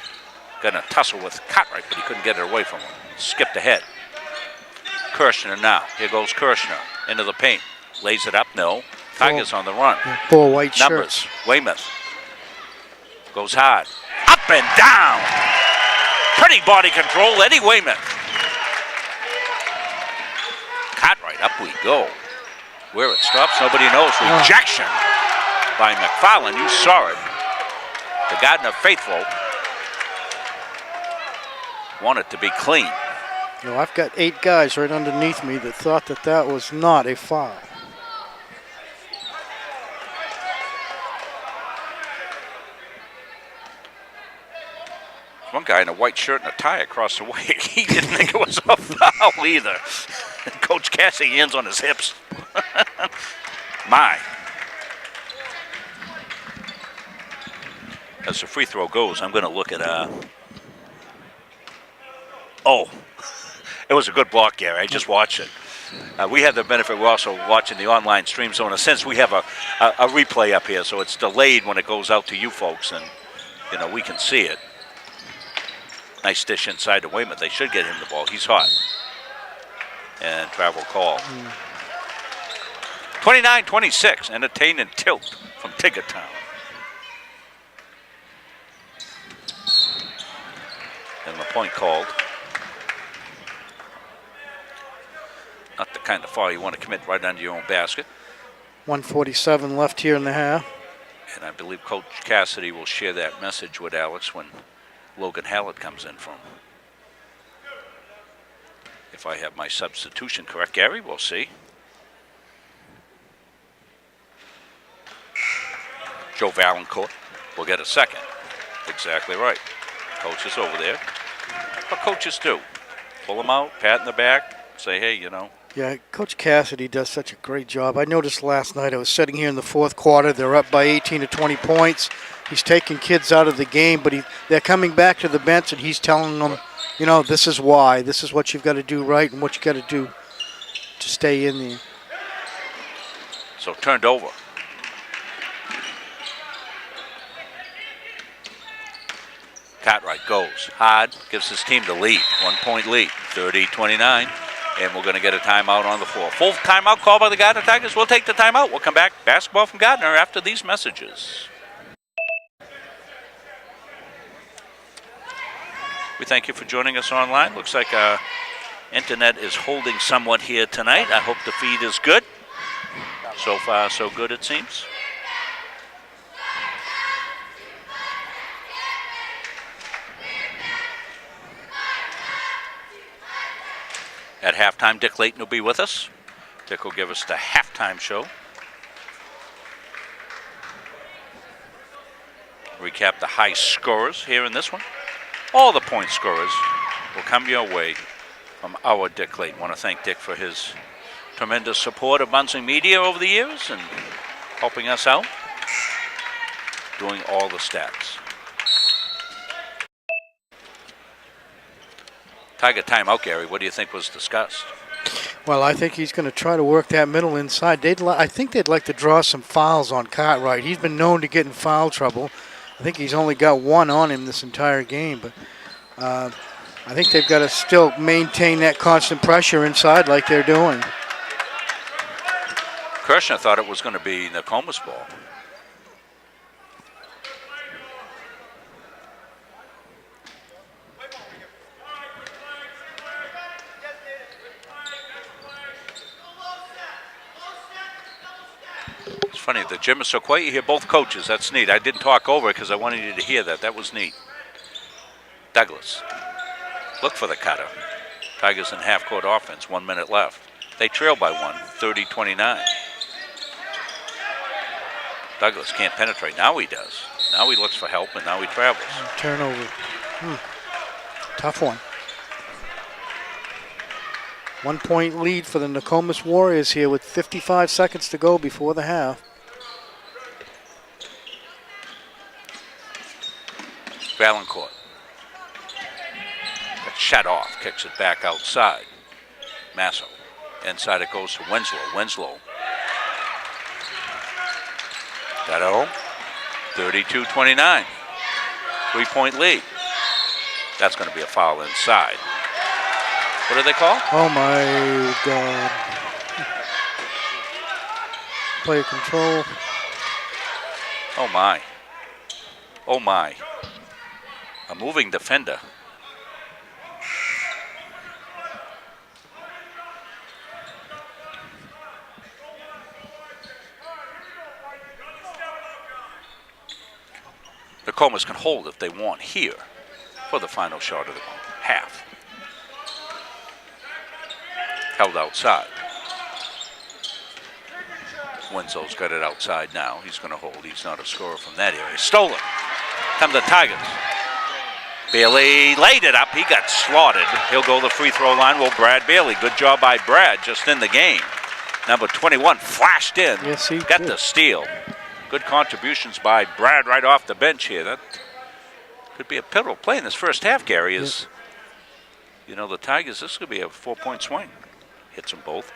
A: Got a tussle with Cartwright, but he couldn't get it away from him. Skipped ahead. Kirshner now. Here goes Kirshner into the paint. Lays it up, no. Tigers on the run.
B: 4 white
A: Numbers.
B: shirts.
A: Weymouth goes hard. Up and down. Pretty body control, Eddie Weymouth. Cartwright, up we go. Where it stops, nobody knows. Rejection by McFarland. You saw it. The Gardiner faithful want it to be clean.
B: No, I've got 8 guys right underneath me that thought that that was not a foul.
A: one guy in a white shirt and a tie across the way. He didn't think it was a foul either. Coach Cassidy, hands on his hips. My. As the free throw goes, I'm going to look at oh, it was a good block, Gary. I just watched it. We have the benefit, we're also watching the online stream, so in a sense we have a replay up here, so it's delayed when it goes out to you folks, and you know, we can see it. Nice dish inside to Weymouth. They should get him the ball. He's hot. And travel call. 29-26, entertaining tilt from Tiggertown. And the point called. Not the kind of foul you want to commit right under your own basket.
B: 1:47 left here in the half.
A: And I believe Coach Cassidy will share that message with Alex when Logan Hallett comes in from. If I have my substitution correct, Gary, we'll see. Joe Valancourt will get a second. Exactly right. Coach is over there. What coaches do? Pull them out, pat in the back, say, hey, you know.
B: Yeah, Coach Cassidy does such a great job. I noticed last night, I was sitting here in the fourth quarter. They're up by 18 to 20 points. He's taking kids out of the game, but they're coming back to the bench, and he's telling them, you know, this is why. This is what you've got to do right and what you got to do to stay in there.
A: So turned over. Cartwright goes hard, gives his team the lead, 1 point lead, 30-29. And we're going to get a timeout on the floor. Full timeout call by the Gardiner Tigers. We'll take the timeout. We'll come back. Basketball from Gardiner after these messages. We thank you for joining us online. Looks like our internet is holding somewhat here tonight. I hope the feed is good. So far, so good, it seems. At halftime, Dick Layton will be with us. Dick will give us the halftime show. Recap the high scorers here in this one. All the point scorers will come your way from our Dick Layton. Want to thank Dick for his tremendous support of Munson Media over the years and helping us out, doing all the stats. Tiger timeout, Gary. What do you think was discussed?
B: Well, I think he's going to try to work that middle inside. I think they'd like to draw some fouls on Cartwright. He's been known to get in foul trouble. I think he's only got one on him this entire game. But I think they've got to still maintain that constant pressure inside like they're doing.
A: Kirshner thought it was going to be Nokomis' ball. It's funny, the gym is so quiet. You hear both coaches. That's neat. I didn't talk over it because I wanted you to hear that. That was neat. Douglas, look for the cutter. Tigers in half-court offense, 1 minute left. They trail by one, 30-29. Douglas can't penetrate. Now he does. Now he looks for help, and now he travels.
B: Turnover. Tough one. 1 point lead for the Nokomis Warriors here with 55 seconds to go before the half.
A: Valancourt. Got shut off. Kicks it back outside. Masso. Inside it goes to Winslow. Winslow. Got it home. 32-29. 3 point lead. That's going to be a foul inside. What do they call?
B: Oh my God. Player control.
A: Oh my. Oh my. A moving defender. The Nokomis can hold if they want here for the final shot of the half. Held outside. Winslow's got it outside now. He's going to hold. He's not a scorer from that area. Stolen. Come the Tigers. Bailey laid it up. He got slaughtered. He'll go to the free throw line. Well, Brad Bailey. Good job by Brad just in the game. Number 21 flashed in.
B: Yes, he
A: got
B: did.
A: the steal. Good contributions by Brad right off the bench here. That could be a pivotal play in this first half, Gary. Is you know, the Tigers, this could be a 4-point swing. Hits them both.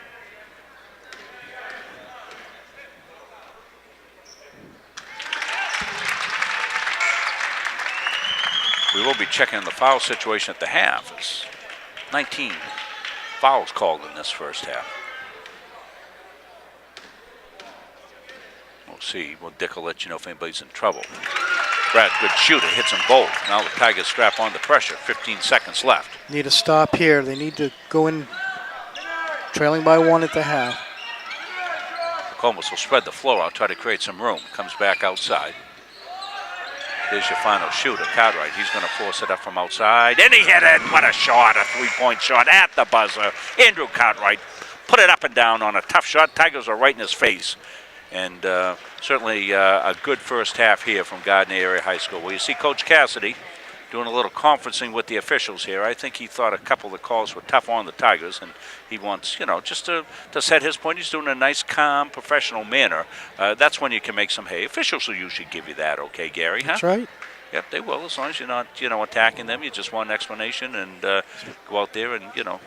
A: We will be checking the foul situation at the half. It's 19 fouls called in this first half. We'll see. Well, Dick will let you know if anybody's in trouble. Brad, good shooter, hits them both. Now the Tigers strap on the pressure. 15 seconds left.
B: Need a stop here. They need to go in trailing by 1 at the half.
A: Nokomis will spread the floor out, try to create some room. Comes back outside. Here's your final shooter, Cartwright. He's going to force it up from outside. And he hit it. What a shot, a three-point shot at the buzzer. Andrew Cartwright put it up and down on a tough shot. Tigers are right in his face. And certainly a good first half here from Gardiner Area High School. Well, you see Coach Cassidy doing a little conferencing with the officials here. I think he thought a couple of the calls were tough on the Tigers, and he wants, you know, just to set his point. He's doing a nice, calm, professional manner. That's when you can make some hay. Officials will usually give you that, okay, Gary? Huh?
B: That's right.
A: Yep, they will, as long as you're not, you know, attacking them. You just want an explanation and go out there and, you know,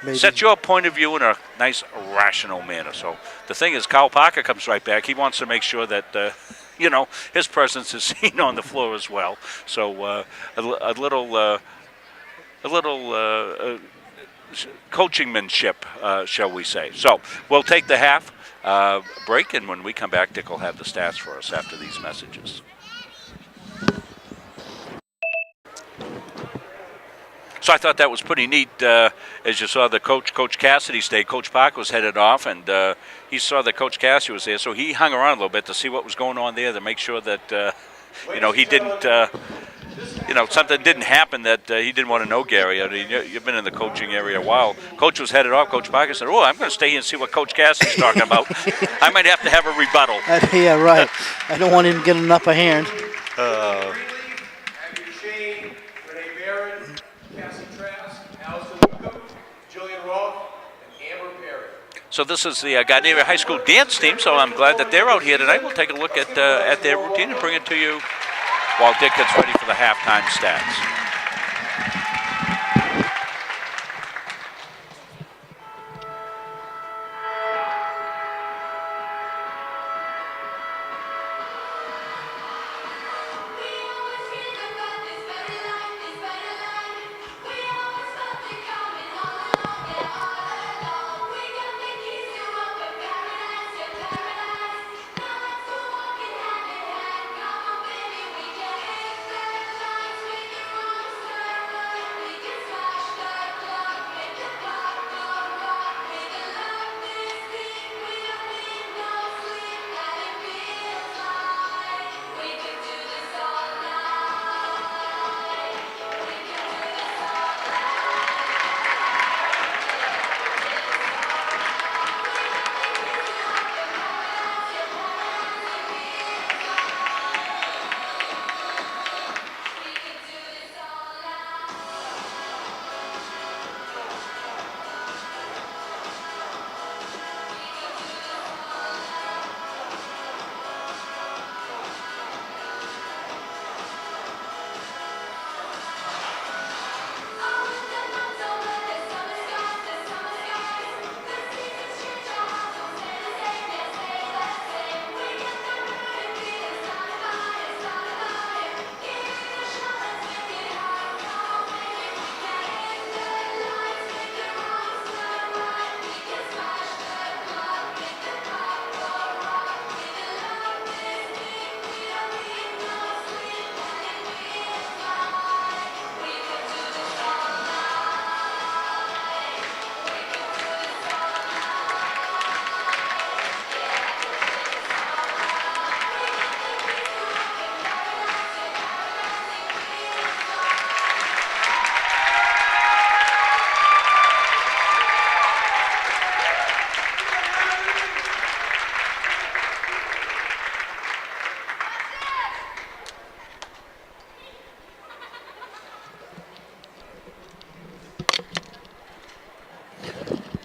B: Maybe.
A: set your point of view in a nice, rational manner. So the thing is, Kyle Parker comes right back. He wants to make sure that, you know, his presence is seen on the floor as well. So a little coachingmanship, shall we say. So we'll take the half break, and when we come back, Dick will have the stats for us after these messages. So I thought that was pretty neat. As you saw the Coach Cassidy stay, Coach Parker was headed off, and he saw that Coach Cassidy was there, so he hung around a little bit to see what was going on there, to make sure that, you know, he didn't, you know, something didn't happen that he didn't want to know, Gary. I mean, you've been in the coaching area a while. Coach was headed off. Coach Parker said, oh, I'm going to stay here and see what Coach Cassidy's talking about. I might have to have a rebuttal.
B: Yeah, right. I don't want him to get an upper hand.
A: So this is the Gardiner High School dance team, so I'm glad that they're out here tonight. We'll take a look at their routine and bring it to you while Dick gets ready for the halftime stats.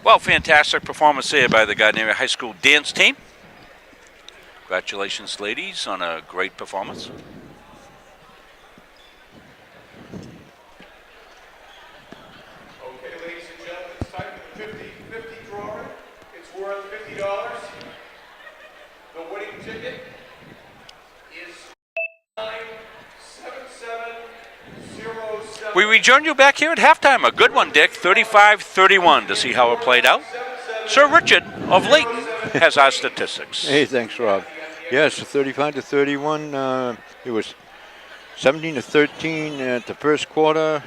A: Well, fantastic performance there by the Gardiner High School dance team. Congratulations, ladies, on a great performance.
C: Okay, ladies and gentlemen, it's time for the 50-50 drawing. It's worth $50. The winning ticket is 97707.
A: We rejoin you back here at halftime. A good one, Dick. 35-31 to see how it played out. Sir Richard of Layton has our statistics.
D: Hey, thanks, Rob. Yes, 35-31. It was 17-13 at the first quarter.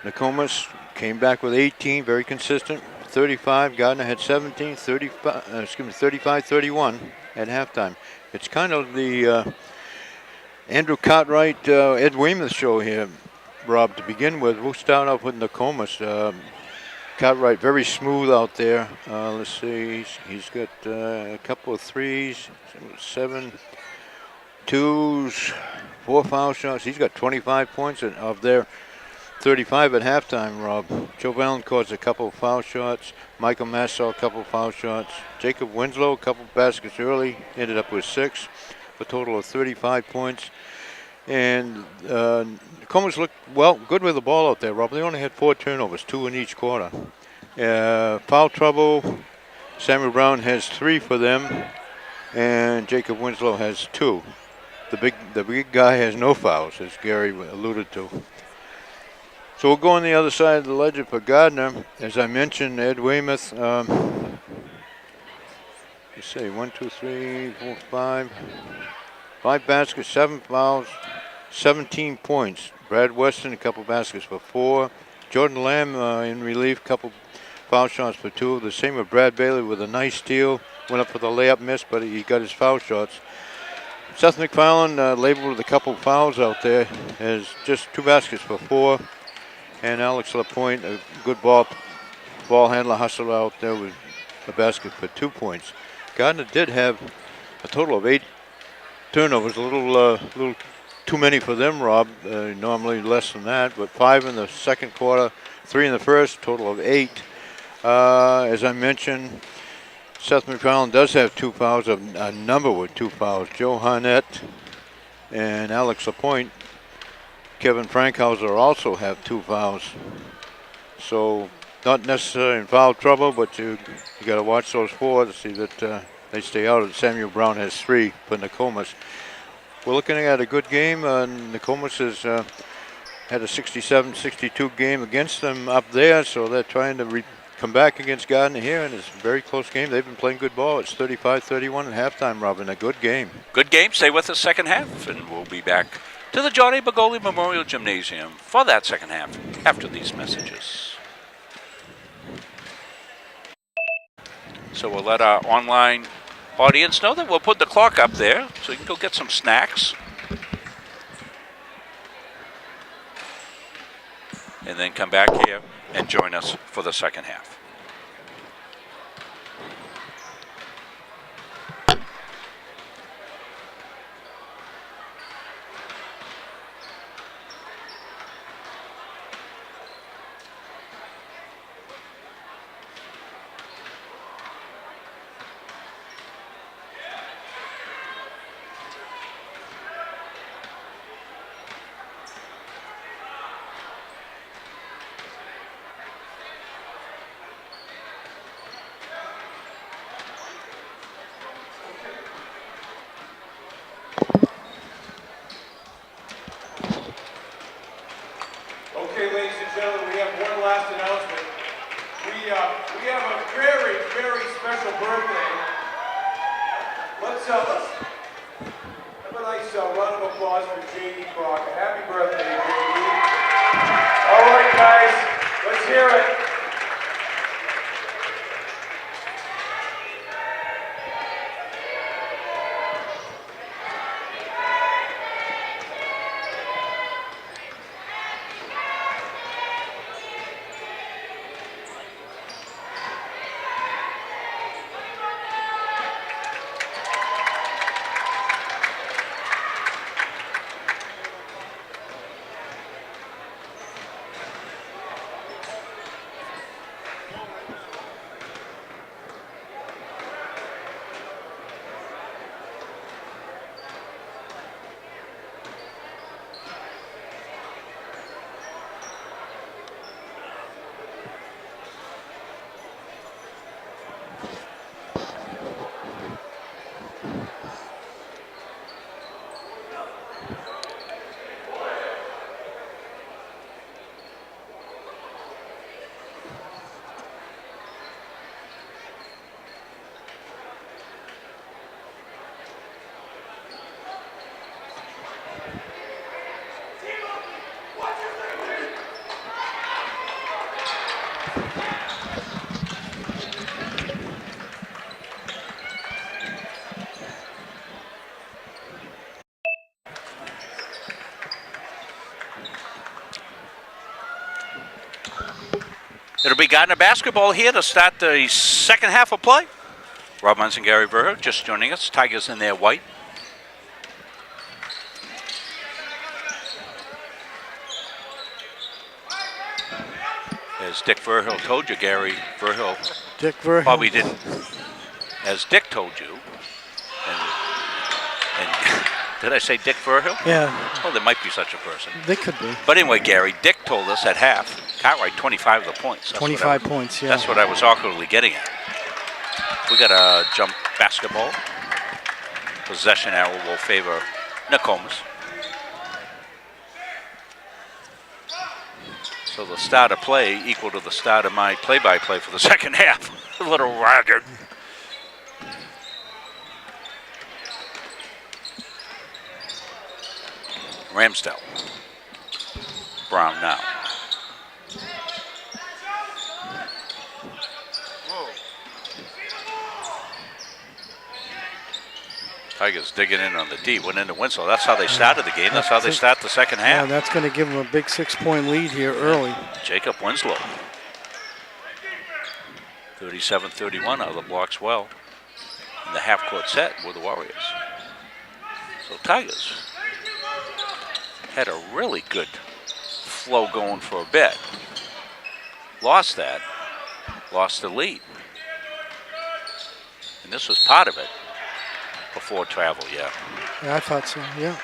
D: Nokomis came back with 18, very consistent. 35. Gardiner had 17. 35-31 at halftime. It's kind of the Andrew Cartwright, Ed Weymouth show here, Rob. To begin with, we'll start off with Nokomis. Cartwright very smooth out there. Let's see, he's got a couple of threes, 7 twos, 4 foul shots. He's got 25 points of their 35 at halftime, Rob. Joe Valancourt's a couple of foul shots. Michael Massell, a couple of foul shots. Jacob Winslow, a couple of baskets early, ended up with 6, a total of 35 points. And Nokomis looked, well, good with the ball out there, Rob. They only had 4 turnovers, 2 in each quarter. Foul trouble, Samuel Brown has 3 for them, and Jacob Winslow has 2. The big guy has no fouls, as Gary alluded to. So we'll go on the other side of the ledger for Gardiner. As I mentioned, Ed Weymouth, let's see, 1, 2, 3, 4, 5. 5 baskets, 7 fouls, 17 points. Brad Weston, a couple baskets for 4. Jordan Lamb in relief, couple foul shots for 2. The same with Brad Bailey with a nice steal. Went up for the layup, miss, but he got his foul shots. Seth McFarland labeled with a couple fouls out there, has just 2 baskets for 4. And Alex Lapointe, a good ball handler, hustler out there with a basket for 2 points. Gardiner did have a total of 8 turnovers, a little too many for them, Rob. Normally less than that, but 5 in the second quarter, 3 in the first, total of 8. As I mentioned, Seth McFarland does have 2 fouls, a number with 2 fouls. Joe Harnett and Alex Lapointe. Kevin Frankhauser also have 2 fouls. So not necessarily in foul trouble, but you got to watch those 4 to see that they stay out. Samuel Brown has 3 for Nokomis. We're looking at a good game. Nokomis has had a 67-62 game against them up there, so they're trying to come back against Gardiner here, and it's a very close game. They've been playing good ball. It's 35-31 at halftime, Robin. A good game.
A: Good game. Stay with us second half, and we'll be back to the John A. Bergoli Memorial Gymnasium for that second half after these messages. So we'll let our online audience know that we'll put the clock up there so you can go get some snacks. And then come back here and join us for the second half.
C: Okay, ladies and gentlemen, we have one last announcement. We have a very, very special birthday. Let's have a nice round of applause for J.D. Crocker. Happy birthday, J.D. All right, guys, let's hear it.
A: be Gardiner basketball here to start the second half of play. Rob Munson, Gary Verho just joining us. Tigers in their white. As Dick Verhill told you, Gary Verhill
B: Dick Verhill.
A: probably didn't, as Dick told you, and did I say Dick Verhill?
B: Yeah,
A: Oh, there might be such a person.
B: they could be.
A: But anyway, Gary, Dick told us at half, Cartwright 25 of the points. That's
B: 25 points, yeah.
A: That's what I was awkwardly getting at. We got a jump basketball. Possession arrow will favor Nokomis. So the start of play equal to the start of my play-by-play for the second half. A little ragged. Ramsdale. Brown now. Tigers digging in on the D, went into Winslow. That's how they started the game. That's how they start the second
B: Yeah,
A: half.
B: that's going to give them a big 6-point lead here early.
A: Jacob Winslow. 37-31 out of the blocks well. In the half-court set with the Warriors. So Tigers had a really good flow going for a bit. Lost that. Lost the lead. And this was part of it. Before travel, yeah.
B: Yeah, I thought so, yeah.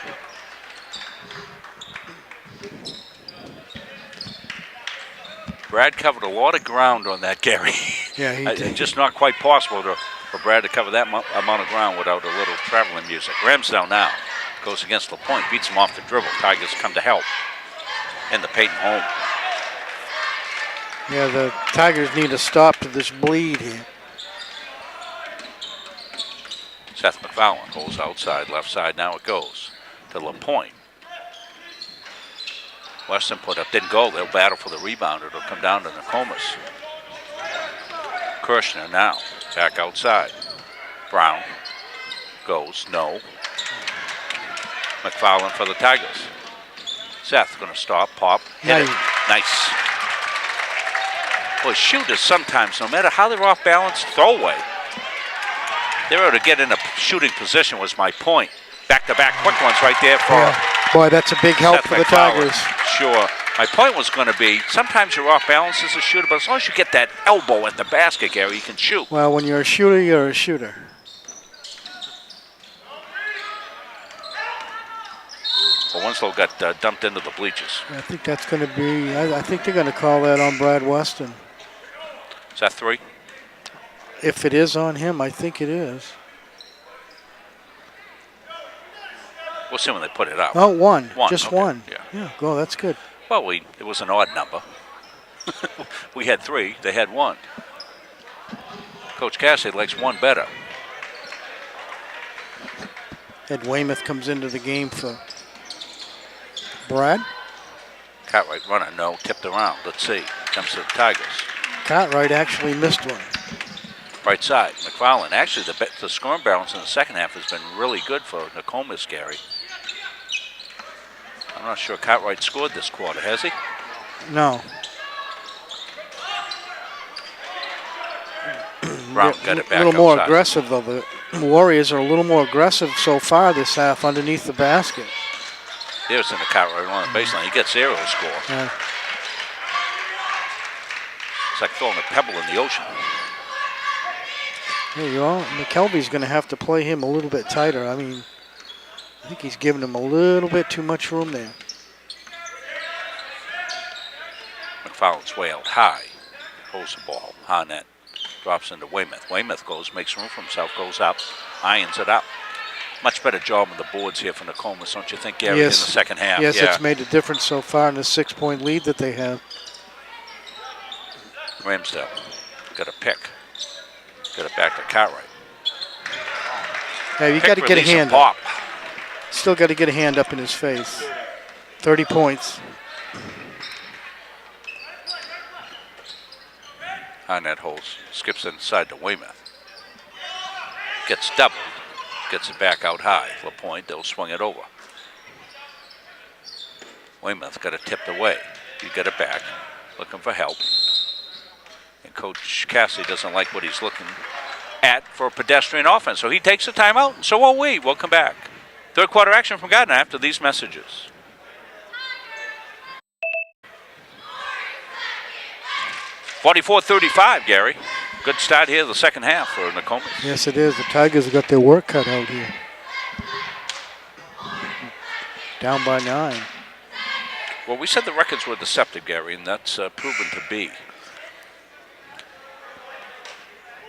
A: Brad covered a lot of ground on that, Gary.
B: Yeah, he
A: It's
B: did.
A: just not quite possible for Brad to cover that amount of ground without a little traveling music. Ramsdale now goes against LaPointe, beats him off the dribble. Tigers come to help in the Peyton home.
B: Yeah, the Tigers need a stop to this bleed here.
A: Seth McFarland holds outside, left side. Now it goes to LaPointe. Weston put up, didn't go. They'll battle for the rebound. It'll come down to Nokomis. Kirshner now back outside. Brown goes, no. McFarland for the Tigers. Seth going to stop, pop, hit it. Nice. Boy, shooters sometimes, no matter how they're off balance, throw away. They were able to get in a shooting position was my point. Back-to-back quick ones right there for
B: Boy, that's a big help
A: Seth
B: for the
A: McFarland.
B: Tigers.
A: Sure. My point was going to be, sometimes you're off balance as a shooter, but as long as you get that elbow at the basket, Gary, you can shoot.
B: Well, when you're a shooter, you're a shooter.
A: Well, Winslow got dumped into the bleachers.
B: I think that's going to be, I think they're going to call that on Brad Weston.
A: Is that 3?
B: If it is on him, I think it is.
A: We'll see when they put it up.
B: Oh, one.
A: One,
B: Just
A: okay,
B: one.
A: yeah.
B: Yeah, go, that's good.
A: Well, it was an odd number. We had 3. They had 1. Coach Cassidy likes 1 better.
B: Ed Weymouth comes into the game for Brad.
A: Cartwright runner, no, tipped around. Let's see. Comes to the Tigers.
B: Cartwright actually missed one.
A: Right side, McFarland. Actually, the scoring balance in the second half has been really good for Nokomis, Gary. I'm not sure Cartwright scored this quarter, has he?
B: No.
A: Brown got it back
B: A little more
A: outside.
B: aggressive, though. The Warriors are a little more aggressive so far this half underneath the basket.
A: There's in the Cartwright on the baseline. He gets 0 to score. It's like throwing a pebble in the ocean.
B: There you are. McKelvey's going to have to play him a little bit tighter. I mean, I think he's giving him a little bit too much room there.
A: McFarland's way out high. Holds the ball. High net. Drops into Weymouth. Weymouth goes, makes room for himself, goes up, irons it up. Much better job on the boards here for Nokomis, don't you think, Gary,
B: Yes.
A: in the second half?
B: Yes,
A: Yeah.
B: it's made a difference so far in the 6-point lead that they have.
A: Ramsdale got a pick. Got it back to Cartwright.
B: Yeah, you
A: Pick,
B: got to get a
A: release, and
B: hand
A: pop.
B: up. Still got to get a hand up in his face. 30 points.
A: High net holds, skips inside to Weymouth. Gets doubled. Gets it back out high. LaPointe, they'll swing it over. Weymouth got it tipped away. You get it back. Looking for help. And Coach Cassidy doesn't like what he's looking at for pedestrian offense. So he takes a timeout, and so will we. We'll come back. Third quarter action from Gardiner after these messages. (44-35), Gary. Good start here the second half for Nokomis.
B: Yes, it is. The Tigers have got their work cut out here. Down by 9.
A: Well, we said the records were deceptive, Gary, and that's proven to be.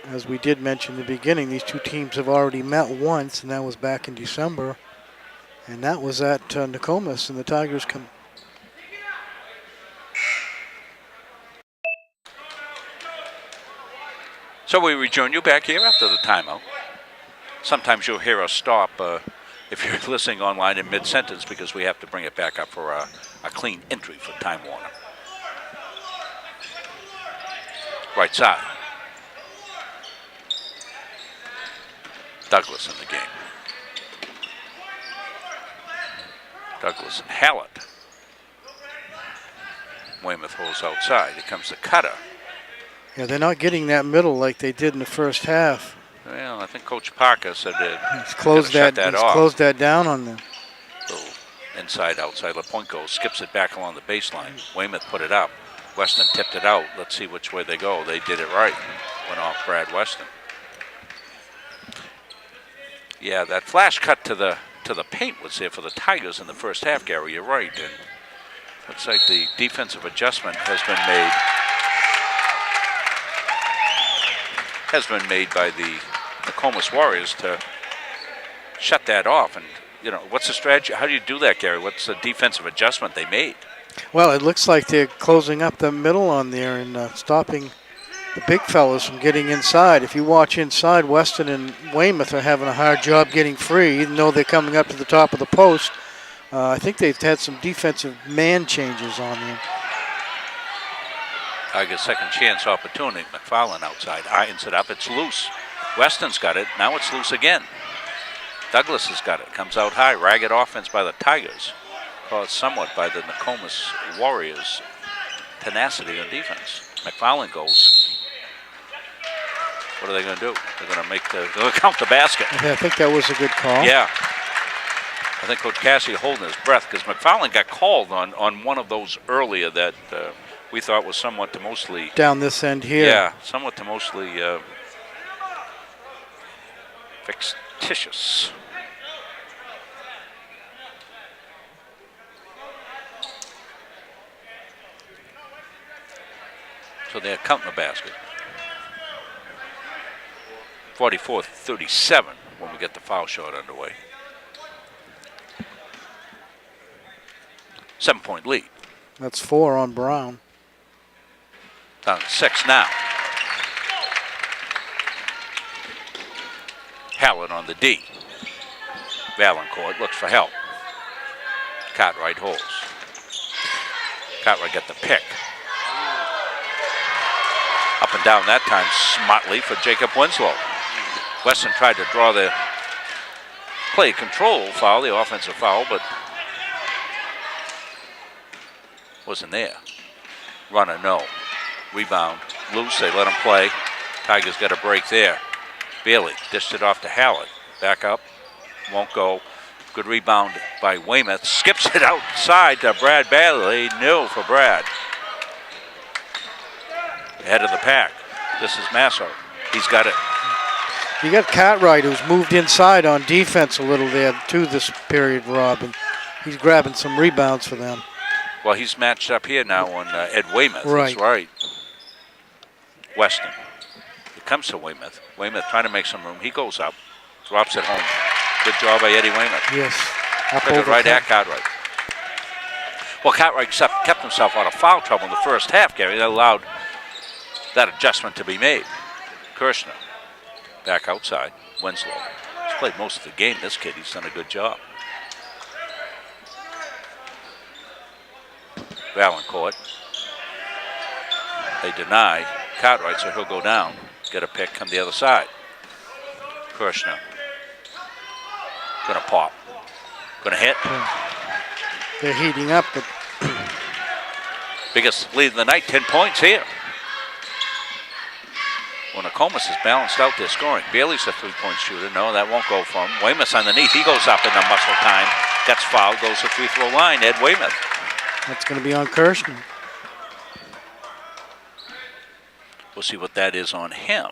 B: As we did mention in the beginning, these two teams have already met once, and that was back in December. And that was at Nokomis, and the Tigers come.
A: So we rejoin you back here after the timeout. Sometimes you'll hear us stop if you're listening online in mid-sentence because we have to bring it back up for a clean entry for Time Warner. Right side. Douglas in the game. Douglas and Hallett. Weymouth holds outside. Here comes the cutter.
B: Yeah, they're not getting that middle like they did in the first half.
A: Well, I think Coach Parker said that
B: He's closed that down on them.
A: So inside, outside, LaPointe goes, skips it back along the baseline. Weymouth put it up. Weston tipped it out. Let's see which way they go. They did it right. Went off Brad Weston. Yeah, that flash cut to the paint was there for the Tigers in the first half, Gary. You're right. And looks like the defensive adjustment has been made by the Nokomis Warriors to shut that off. And, you know, what's the strategy? How do you do that, Gary? What's the defensive adjustment they made?
B: Well, it looks like they're closing up the middle on there and stopping the big fellas from getting inside. If you watch inside, Weston and Weymouth are having a hard job getting free, even though they're coming up to the top of the post. I think they've had some defensive man changes on them.
A: Tigers' second chance opportunity. McFarland outside, irons it up. It's loose. Weston's got it. Now it's loose again. Douglas has got it. Comes out high. Ragged offense by the Tigers. Caused somewhat by the Nokomis Warriors' tenacity on defense. McFarland goes. What are they going to do? They're going to they're going to count the basket.
B: I think that was a good call.
A: Yeah. I think Coach Cassidy holding his breath because McFarland got called on one of those earlier that we thought was somewhat to mostly
B: down this end here.
A: Yeah, somewhat to mostly fictitious. So they're counting the basket. 44-37 when we get the foul shot underway. 7-point lead.
B: That's 4 on Brown.
A: Down to 6 now. Hallett on the D. Valancourt looks for help. Cartwright holds. Cartwright got the pick. Up and down that time smartly for Jacob Winslow. Weston tried to draw the play control foul, the offensive foul, but wasn't there. Runner, no. Rebound, loose, they let him play. Tigers got a break there. Bailey dished it off to Hallett. Back up, won't go. Good rebound by Weymouth. Skips it outside to Brad Bailey. No for Brad. Ahead of the pack. This is Masso. He's got it.
B: You got Cartwright, who's moved inside on defense a little there too this period, Rob, and he's grabbing some rebounds for them.
A: Well, he's matched up here now on Ed Weymouth.
B: Right.
A: That's right. Weston. It comes to Weymouth. Weymouth trying to make some room. He goes up, drops it home. Good job by Eddie Weymouth.
B: Yes.
A: Took it right at Cartwright. Well, Cartwright kept himself out of foul trouble in the first half, Gary. That allowed that adjustment to be made. Kirshner back outside. Winslow. He's played most of the game, this kid. He's done a good job. Valancourt. They deny Cartwright, so he'll go down. Get a pick, come the other side. Kirshner. Gonna pop. Gonna hit.
B: They're heating up, but
A: biggest lead of the night, 10 points here. Well, Nokomis has balanced out their scoring. Bailey's a three-point shooter. No, that won't go for him. Weymouth underneath. He goes up in the muscle time. Gets fouled, goes to free throw line. Ed Weymouth.
B: That's going to be on Kirshner.
A: We'll see what that is on him.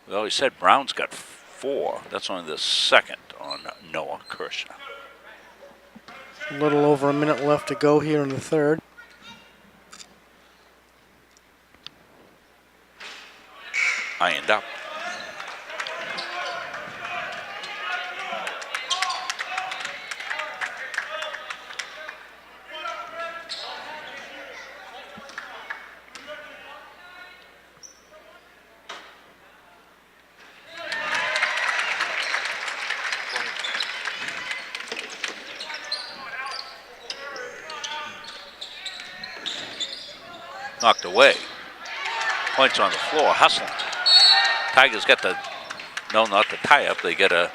A: We always said Brown's got 4. That's only the second on Noah Kirshner.
B: A little over a minute left to go here in the third.
A: Ironed up. Knocked away. Points on the floor, hustling. Tigers get the, no, not the tie-up. They get a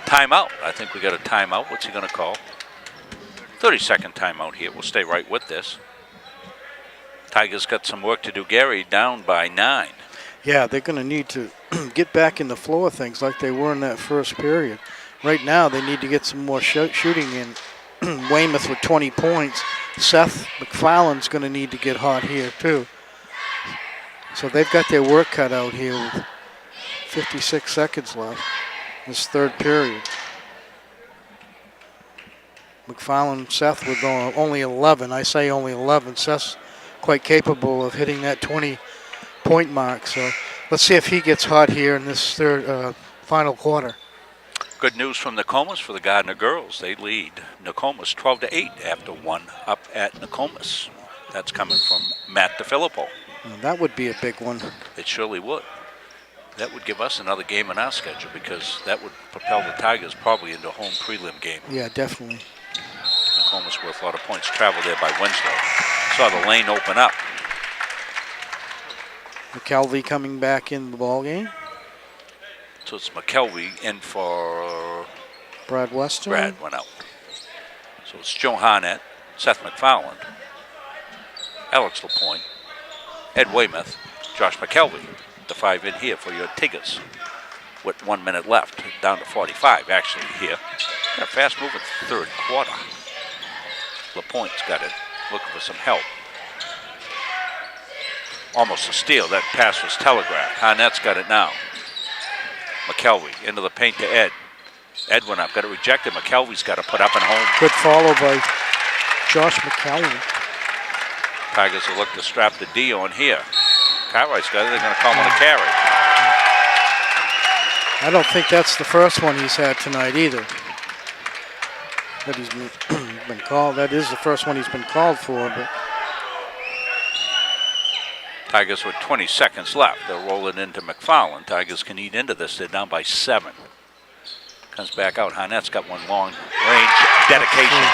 A: timeout. I think we got a timeout. What's he going to call? 30-second timeout here. We'll stay right with this. Tigers got some work to do. Gary down by 9.
B: Yeah, they're going to need to get back in the flow of things like they were in that first period. Right now, they need to get some more shooting in. Weymouth with 20 points. Seth McFarland's going to need to get hot here, too. So they've got their work cut out here with 56 seconds left. This third period. McFarland, Seth with only 11. I say only 11. Seth's quite capable of hitting that 20-point mark. So let's see if he gets hot here in this third final quarter.
A: Good news from Nokomis for the Gardiner girls. They lead Nokomis 12-8 after 1 up at Nokomis. That's coming from Matt DeFilippo.
B: Well, that would be a big one.
A: It surely would. That would give us another game in our schedule because that would propel the Tigers probably into a home prelim game.
B: Yeah, definitely.
A: Nokomis worth a lot of points. Travel there by Wednesday. Saw the lane open up.
B: McKelvey coming back in the ball game.
A: So it's McKelvey in for
B: Brad Weston.
A: Brad went out. So it's Joe Harnett, Seth McFarland, Alex LaPointe, Ed Weymouth, Josh McKelvey. The 5 in here for your Tigers. With 1 minute left, down to 45 actually here. Got a fast moving third quarter. LaPointe's got it, looking for some help. Almost a steal. That pass was telegraphed. Harnett's got it now. McKelvey into the paint to Ed. Ed went up, got it rejected. McKelvey's got to put up and home.
B: Good follow by Josh McKelvey.
A: Tigers will look to strap the D on here. Cartwright's got it. They're going to call him a carry.
B: I don't think that's the first one he's had tonight either. That he's been called. That is the first one he's been called for. But
A: Tigers with 20 seconds left. They'll roll it into McFarland. Tigers can eat into this. They're down by 7. Comes back out. Harnett's got one long range dedication.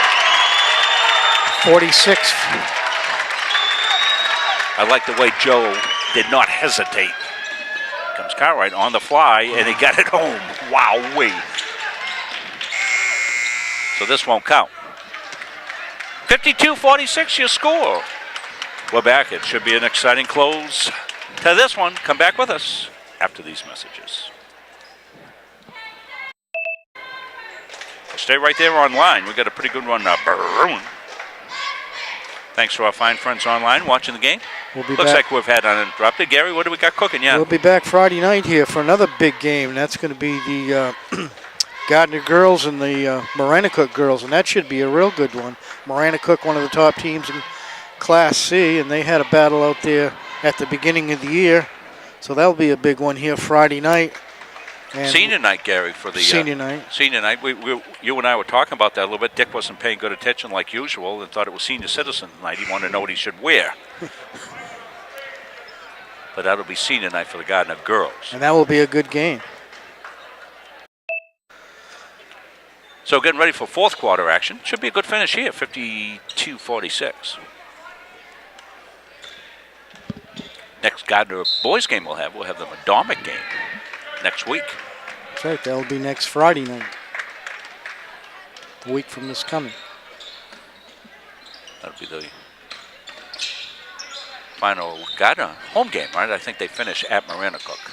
B: 46.
A: I like the way Joe did not hesitate. Comes Cartwright on the fly, and he got it home. Wowee. So this won't count. 52-46 your score. We're back. It should be an exciting close to this one. Come back with us after these messages. Stay right there online. We got a pretty good one. Brewing. Thanks to our fine friends online watching the game.
B: We'll be
A: Looks
B: back.
A: like we've had uninterrupted. Gary, what do we got cooking? Yeah.
B: We'll be back Friday night here for another big game. That's going to be the Gardiner girls and the Maranacook girls, and that should be a real good one. Maranacook, one of the top teams in Class C, and they had a battle out there at the beginning of the year. So that'll be a big one here Friday night. And
A: senior night, Gary, for the
B: senior night.
A: Senior night. You and I were talking about that a little bit. Dick wasn't paying good attention like usual and thought it was senior citizen night. He wanted to know what he should wear. But that'll be senior night for the Gardiner girls.
B: And that will be a good game.
A: So getting ready for fourth quarter action. Should be a good finish here, 52-46. Next Gardiner boys game we'll have the Madomic game next week.
B: That's right, that'll be next Friday night. A week from this coming.
A: That'll be the final Gardiner home game, right? I think they finish at Maranacook.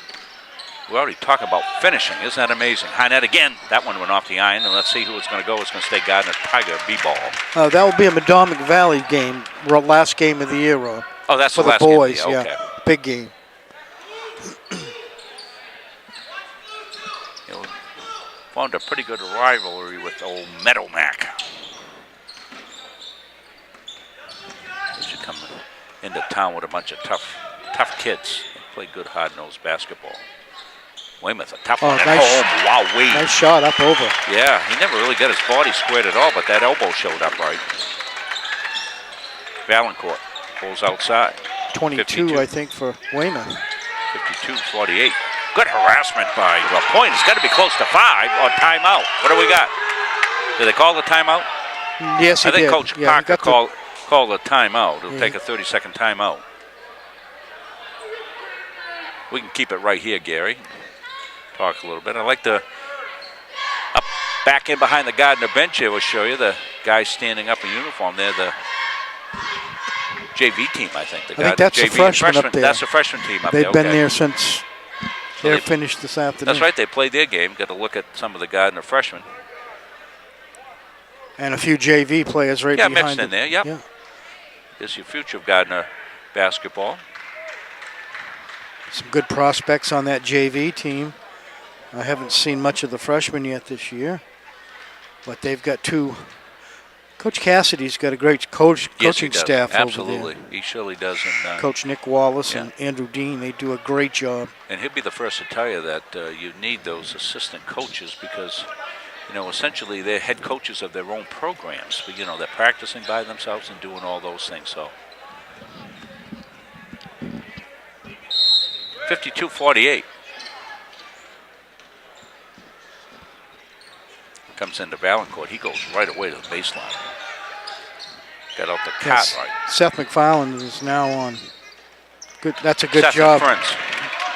A: We already talked about finishing. Isn't that amazing? Hynette again. That one went off the iron, and let's see who it's going to go. It's going to stay Gardiner Tiger B-ball.
B: That will be a Madomic Valley game, last game of the year, Rob.
A: Oh, that's
B: for
A: the last
B: boys.
A: game of the year.
B: Yeah,
A: Okay.
B: big game.
A: You know, formed a pretty good rivalry with old Meadowmac. They should come into town with a bunch of tough kids. They play good hard-nosed basketball. Weymouth, a tough one at home. Wow, Wade.
B: Nice shot up over.
A: Yeah, he never really got his body squared at all, but that elbow showed up right. Valancourt pulls outside.
B: 22,
A: 52.
B: I think, for Weymouth.
A: 52-48. Good harassment by Lapointe. It's got to be close to 5 or timeout. What do we got? Did they call the timeout?
B: Yes, he did.
A: I think Coach Parker called a timeout. It'll
B: Yeah.
A: take a 30-second timeout. We can keep it right here, Gary. Talk a little bit. I like the up back in behind the Gardiner bench here. We'll show you the guys standing up in uniform there. The JV team, I think.
B: I think that's the freshman up there.
A: That's the freshman team up
B: They've
A: there.
B: been
A: Okay.
B: there since
A: So
B: they're finished this afternoon.
A: That's right. They played their game. Got to look at some of the Gardiner freshmen.
B: And a few JV players right behind
A: mixed in
B: it.
A: there. Yep.
B: Yeah.
A: This is your future of Gardiner basketball.
B: Some good prospects on that JV team. I haven't seen much of the freshmen yet this year, but they've got 2. Coach Cassidy's got a great coaching staff
A: Absolutely.
B: over there.
A: He surely does. And,
B: Coach Nick Wallace and Andrew Dean, they do a great job.
A: and he'll be the first to tell you that you need those assistant coaches because, you know, essentially they're head coaches of their own programs. But, you know, they're practicing by themselves and doing all those things. So 52-48. Comes into Valancourt. He goes right away to the baseline. Got out the cut right.
B: Seth McFarland is now on. Good. That's a good
A: Seth
B: job.
A: and Prince.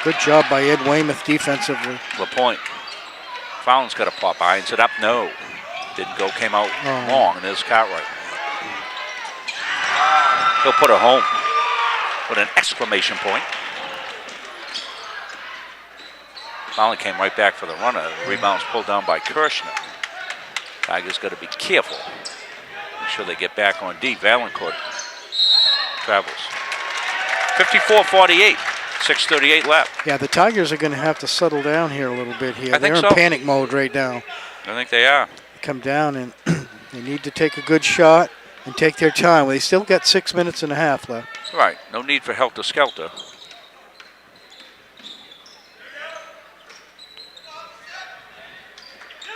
B: Good job by Ed Weymouth defensively.
A: Lapointe. Fallon's got a pop. Irons it up. No. Didn't go. Came out long. And there's Cartwright. He'll put her home with an exclamation point. Fallon came right back for the runner. The rebound's pulled down by Kirshner. Tigers got to be careful. Make sure they get back on D. Valancourt travels. 54-48. 6:38 left.
B: Yeah, the Tigers are going to have to settle down here a little bit here.
A: I think
B: They're
A: so.
B: in panic mode right now.
A: I think they are.
B: Come down and they need to take a good shot and take their time. They still got 6 minutes and a half left.
A: Right. No need for helter-skelter.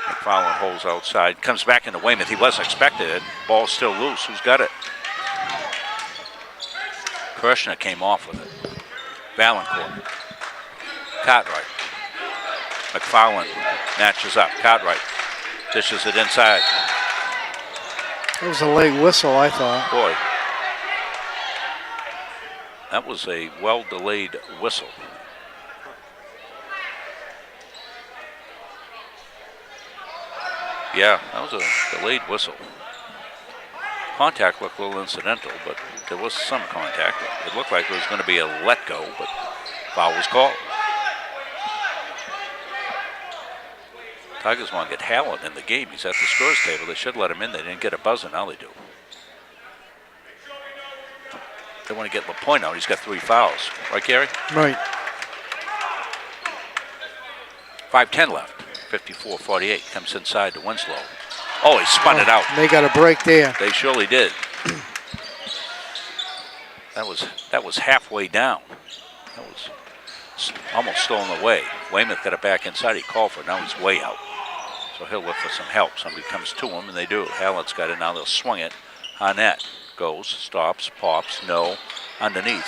A: McFarland holds outside. Comes back into Weymouth. He wasn't expected it. Ball's still loose. Who's got it? Kirshner came off with it. Valancourt. Cartwright. McFarland matches up. Cartwright dishes it inside.
B: That was a late whistle, I thought.
A: Boy. That was a well-delayed whistle. Yeah, that was a delayed whistle. Contact looked a little incidental, but there was some contact. It looked like it was going to be a let go, but foul was called. Tigers want to get Howland in the game. He's at the scores table. They should let him in. They didn't get a buzzer. Now they do. They want to get Lapointe out. He's got 3 fouls. Right, Gary?
B: Right.
A: 5:10 left. 54-48. Comes inside to Winslow. Oh, he spun it out.
B: They got a break there.
A: They surely did. That was halfway down. That was almost stolen away. Weymouth got it back inside. He called for it. Now he's way out. So he'll look for some help. Somebody comes to him, and they do. Hallett's got it. Now they'll swing it. Harnett goes, stops, pops, no. Underneath.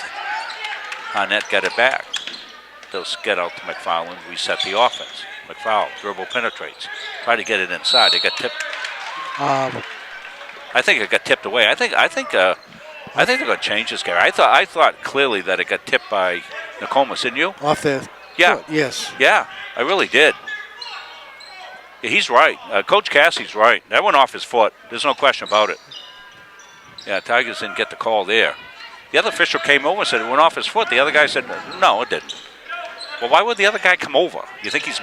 A: Harnett got it back. They'll get out to McFarland, reset the offense. McFarland, dribble penetrates. Try to get it inside. They got tipped. I think it got tipped away. I think they're going to change this, Gary. I thought clearly that it got tipped by Nokomis, didn't you?
B: Off the
A: Yeah.
B: foot, yes.
A: Yeah, I really did. Yeah, he's right. Coach Cassie's right. That went off his foot. There's no question about it. Yeah, Tigers didn't get the call there. The other official came over and said it went off his foot. The other guy said, no, it didn't. Well, why would the other guy come over? You think he's,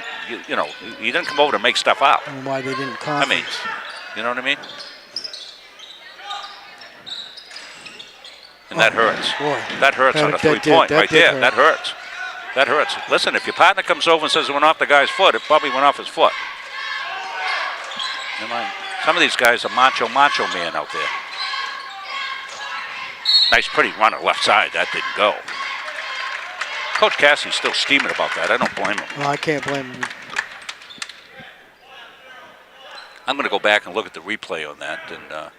A: you know, he didn't come over to make stuff up.
B: And why they didn't
A: I
B: conference.
A: mean, you know what I mean? And that hurts.
B: Boy.
A: That hurts on a
B: That did-
A: three-point
B: that
A: right
B: did
A: there.
B: hurt.
A: That hurts. That hurts. Listen, if your partner comes over and says it went off the guy's foot, it probably went off his foot. Never mind. Some of these guys are macho man out there. Nice, pretty run on left side. That didn't go. Coach Cassie's still steaming about that. I don't blame him.
B: Well, I can't blame him.
A: I'm going to go back and look at the replay on that, and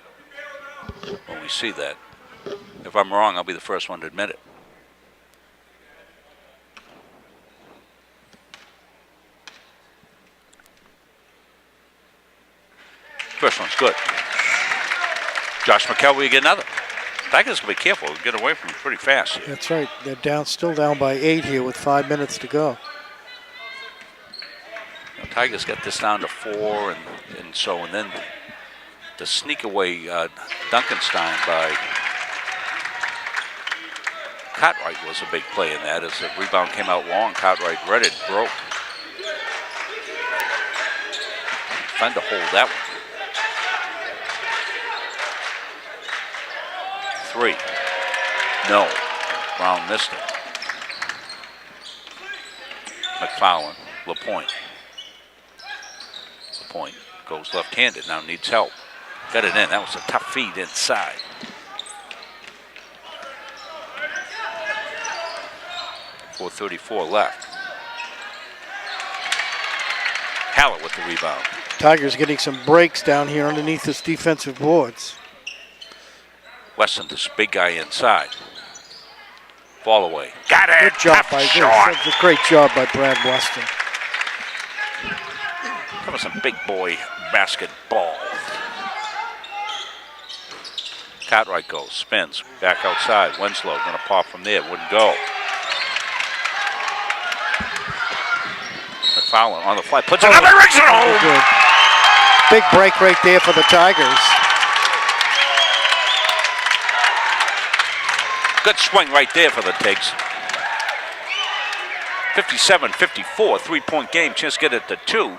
A: when we see that, if I'm wrong, I'll be the first one to admit it. First one's good. Josh McKelvey get another. Tigers going to be careful. Get away from him pretty fast here.
B: That's right. They're still down by 8 here with 5 minutes to go.
A: The Tigers got this down to 4, and then the sneak away Duncanstein by Cartwright was a big play in that. As the rebound came out long, Cartwright read it, broke. Fun to hold that one. 3. No. Brown missed it. McFarland, LaPointe. LaPointe goes left-handed, now needs help. Got it in. That was a tough feed inside. .434 left. Hallett with the rebound.
B: Tigers getting some breaks down here underneath this defensive boards.
A: Weston, this big guy inside. Ball away. Got it.
B: Good job
A: Tough
B: by
A: shot.
B: That's a great job by Brad Weston.
A: That was some big boy basketball. Cartwright goes, spins, back outside. Winslow going to pop from there, wouldn't go. McFarland on the fly, puts it up and rings it home.
B: Good. Big break right there for the Tigers.
A: Good swing right there for the Tigs. 57-54, three-point game. Chance to get it to 2.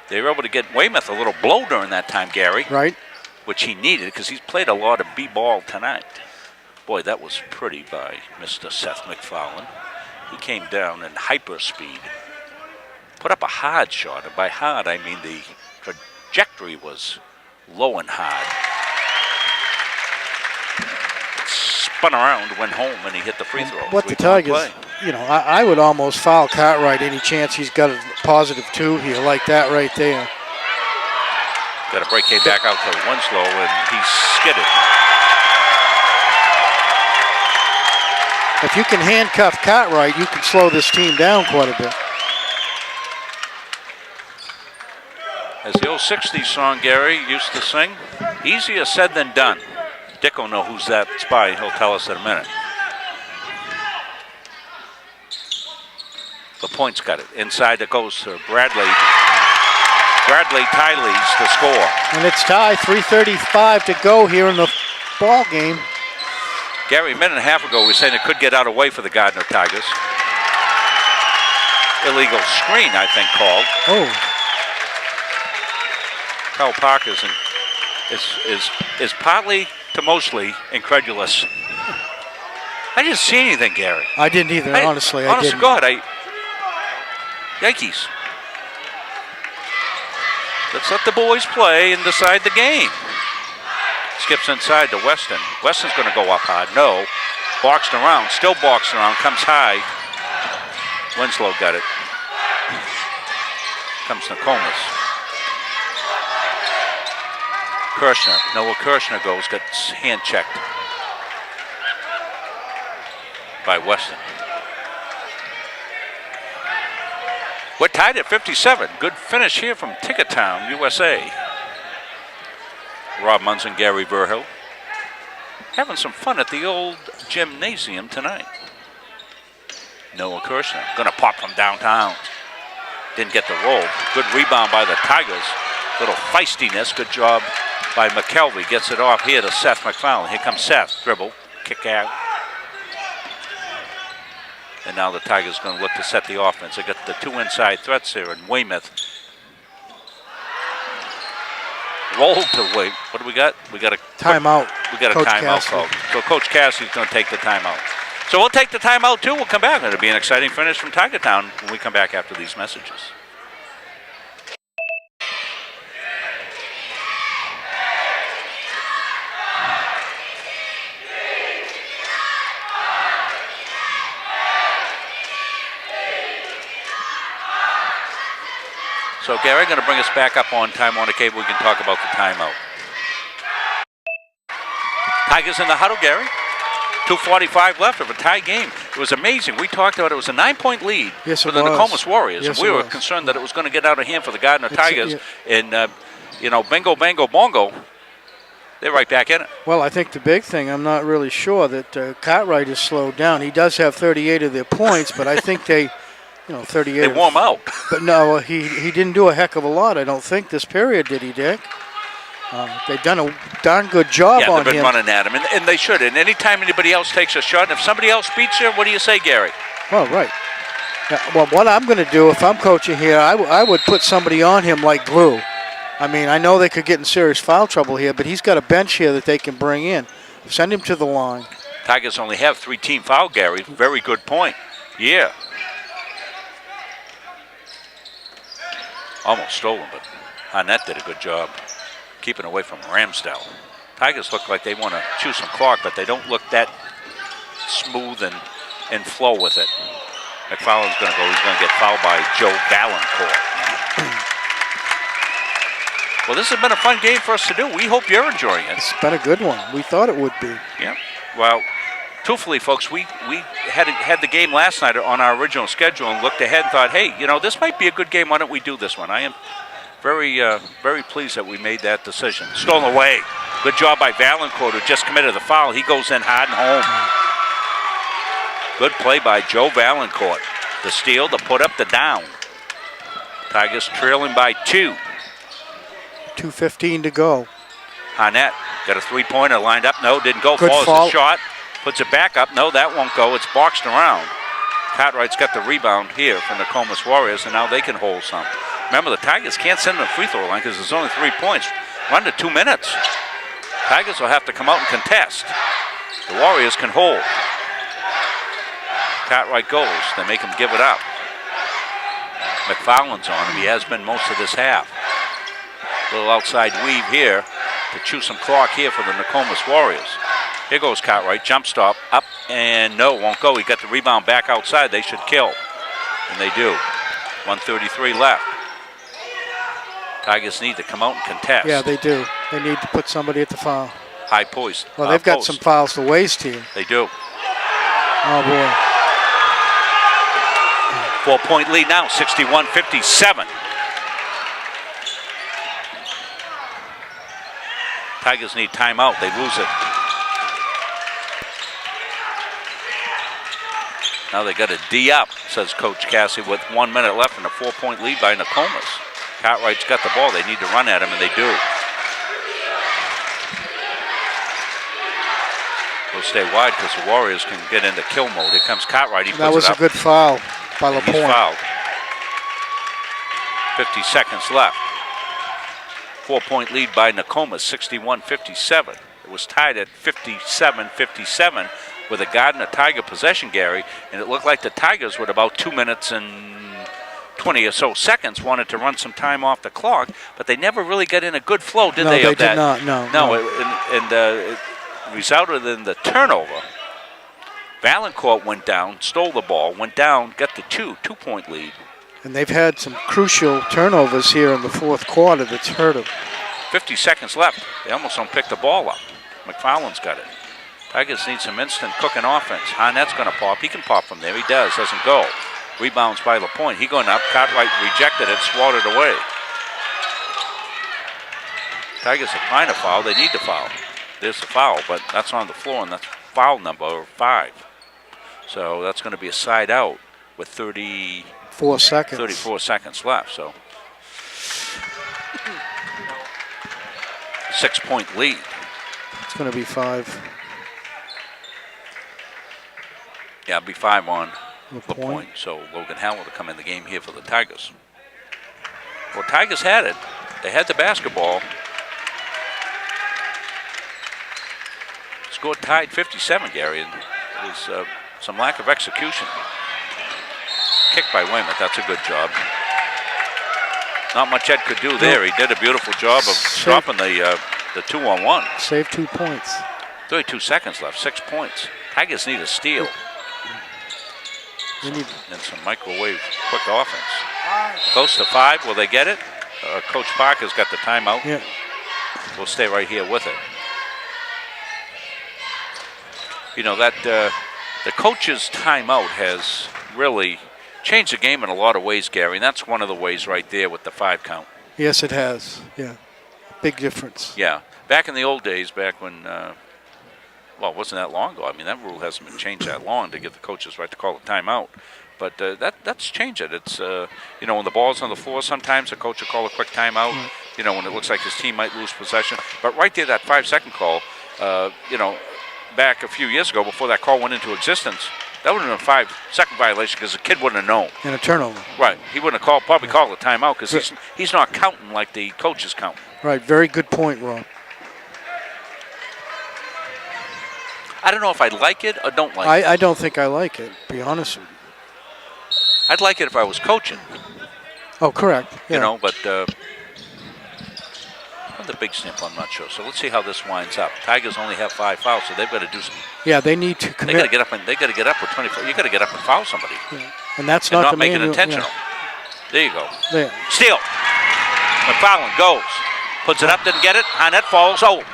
A: They were able to get Weymouth a little blow during that time, Gary.
B: Right.
A: Which he needed because he's played a lot of B-ball tonight. Boy, that was pretty by Mr. Seth McFarland. He came down in hyper speed. Put up a hard shot, and by hard I mean the trajectory was low and hard. Spun around, went home, and he hit the free throw.
B: What the Tigers, you know, I would almost foul Cartwright any chance he's got a positive 2 here, like that right there.
A: Got a break, came back out to Winslow, and he skidded.
B: If you can handcuff Cartwright, you can slow this team down quite a bit.
A: As the old 60s song Gary used to sing, easier said than done. Dick will know who's that's by. He'll tell us in a minute. LaPointe's got it. Inside it goes to Bradley. Bradley Tylees to score.
B: And it's tied, 3:35 to go here in the ball game.
A: Gary, a minute and a half ago, we were saying it could get out of way for the Gardiner Tigers. Illegal screen, I think, called.
B: Oh.
A: Carl Parker is partly to mostly incredulous. I didn't see anything, Gary.
B: I didn't either, honestly. I
A: Honest
B: didn't.
A: to God, Yankees. Let's let the boys play and decide the game. Skips inside to Weston. Weston's going to go up hard. No. Boxed around. Still boxing around. Comes high. Winslow got it. Comes Nokomis. Kirshner. Noah Kirshner goes. Gets hand checked by Weston. We're tied at 57. Good finish here from Tickettown, USA. Rob Munson, Gary Verhill. Having some fun at the old gymnasium tonight. Noah Kirshner gonna pop from downtown. Didn't get the roll. Good rebound by the Tigers. Little feistiness. Good job by McKelvey. Gets it off here to Seth McFarland. Here comes Seth. Dribble. kick out. And now the Tigers going to look to set the offense. They got the two inside threats here, and Weymouth rolled to Weymouth. What do we got? We got a
B: Timeout.
A: We got a
B: Coach
A: timeout
B: Cassidy.
A: call. So Coach Cassidy's going to take the timeout. So we'll take the timeout too. We'll come back. It'll be an exciting finish from Tiger Town when we come back after these messages. So Gary, going to bring us back up on Time Warner Cable. We can talk about the timeout. Tigers in the huddle, Gary. 2:45 left of a tie game. It was amazing. We talked about it was a 9-point lead for the Nokomis Warriors.
B: Yes,
A: and we
B: it
A: were
B: was.
A: concerned that it was going to get out of hand for the Gardiner Tigers. And, bingo, bango, bongo, they're right back in it.
B: Well, I think the big thing, I'm not really sure that Cartwright has slowed down. He does have 38 of their points, but I think they, 38.
A: They warm out.
B: But no, he didn't do a heck of a lot, I don't think, this period, did he, Dick? They've done a darn good job
A: Yeah,
B: on
A: they've been
B: him.
A: running at him, and they should. And anytime anybody else takes a shot, and if somebody else beats you, what do you say, Gary?
B: Well, right. Well, what I'm going to do if I'm coaching here, I would put somebody on him like glue. I mean, I know they could get in serious foul trouble here, but he's got a bench here that they can bring in. Send him to the line.
A: Tigers only have 3 team foul, Gary. Very good point. Yeah. Almost stolen, but Arnett did a good job keeping away from Ramsdale. Tigers look like they want to chew some clock, but they don't look that smooth and flow with it. McFarland's going to go. He's going to get fouled by Joe Valancourt. Well, this has been a fun game for us to do. We hope you're enjoying it.
B: It's been a good one. We thought it would be.
A: Yeah. Well, truthfully, folks, we had the game last night on our original schedule and looked ahead and thought, hey, this might be a good game. Why don't we do this one? I am very pleased that we made that decision. Stolen away. Good job by Valancourt, who just committed the foul. He goes in hard and home. Good play by Joe Valancourt. The steal, the put up, the down. Tigers trailing by 2.
B: 2:15 to go.
A: Arnett got a three-pointer lined up. No, didn't go.
B: Good
A: Falls
B: fault.
A: the shot. Puts it back up. No, that won't go. It's boxed around. Cartwright's got the rebound here from the Nokomis Warriors, and now they can hold some. Remember, the Tigers can't send them to the free throw line because there's only 3 points. Run to 2 minutes. Tigers will have to come out and contest. The Warriors can hold. Cartwright goes. They make him give it up. McFarland's on him. He has been most of this half. Little outside weave here to chew some clock here for the Nokomis Warriors. Here goes Cartwright. Jump stop. Up and no, won't go. He got the rebound back outside. They should kill. And they do. 1:33 left. Tigers need to come out and contest.
B: Yeah, they do. They need to put somebody at the foul.
A: High post.
B: Well, they've got some fouls to waste here.
A: They do.
B: Oh, boy.
A: 4-point lead now, 61-57. Tigers need timeout. They lose it. Now they got a D up, says Coach Cassie, with 1 minute left and a 4-point lead by Nokomis. Cartwright's got the ball. They need to run at him, and they do. They'll stay wide because the Warriors can get into kill mode. Here comes Cartwright. He puts
B: That was
A: it
B: a
A: up.
B: good foul by
A: He's
B: LaPointe.
A: fouled. 50 seconds left. 4-point lead by Nokomis, 61-57. It was tied at 57-57 with a Gardiner Tiger possession, Gary, and it looked like the Tigers with about 2 minutes and 20 or so seconds wanted to run some time off the clock, but they never really got in a good flow, did
B: No,
A: they?
B: they
A: of that?
B: did not, no.
A: It resulted in the turnover. Valancourt went down, stole the ball, went down, got the 2-point lead.
B: And they've had some crucial turnovers here in the fourth quarter that's hurt them.
A: 50 seconds left. They almost don't pick the ball up. McFarland's got it. Tigers need some instant cooking offense. Arnett's going to pop. He can pop from there. He does. Doesn't go. Rebounds by LaPointe. He going up. Cartwright rejected it. Swatted away. Tigers are trying to foul. They need to foul. There's the foul, but that's on the floor, and that's foul number 5. So that's going to be a side out with
B: 34
A: seconds left. So 6-point lead.
B: It's going to be 5.
A: Yeah, it'll be 5 on
B: The
A: the
B: point.
A: point. So Logan Howell to come in the game here for the Tigers. Well, Tigers had it. They had the basketball. Score tied 57, Gary, and it was some lack of execution. Kick by Weymouth, that's a good job. Not much Ed could do there. He did a beautiful job of stopping the 2-on-1.
B: Saved 2 points.
A: 32 seconds left, 6 points. Tigers need a steal.
B: They need
A: And some microwave quick offense. Close to 5, will they get it? Coach Parker's got the timeout.
B: Yeah.
A: We'll stay right here with it. You know, that the coach's timeout has really changed the game in a lot of ways, Gary, and that's one of the ways right there with the 5 count.
B: Yes, it has. Yeah. Big difference.
A: Yeah. Back in the old days, back when, well, it wasn't that long ago. I mean, that rule hasn't been changed that long to give the coaches right to call a timeout. But that's changed it. It's, you know, when the ball's on the floor, sometimes the coach will call a quick timeout, you know, when it looks like his team might lose possession. But right there, that 5-second call, you know, back a few years ago before that call went into existence, that would have been a 5-second violation because the kid wouldn't have known.
B: And a turnover.
A: Right. He wouldn't have probably called a timeout because he's not counting like the coaches count.
B: Right. Very good point, Rob.
A: I don't know if I like it or don't like it.
B: I don't think I like it, to be honest with you.
A: I'd like it if I was coaching,
B: Oh, correct. Yeah.
A: you know, but on the big snip, I'm not sure. So let's see how this winds up. Tigers only have 5 fouls, so they've got to do some.
B: Yeah, they need to
A: They
B: commit.
A: got to get up and they got to get up with 24. You got to get up and foul somebody,
B: And that's
A: and
B: not
A: not
B: the
A: make it
B: manual.
A: intentional. There you go.
B: Yeah. There.
A: Steal. McFarland goes, puts it up, didn't get it. Harnett falls. Oh,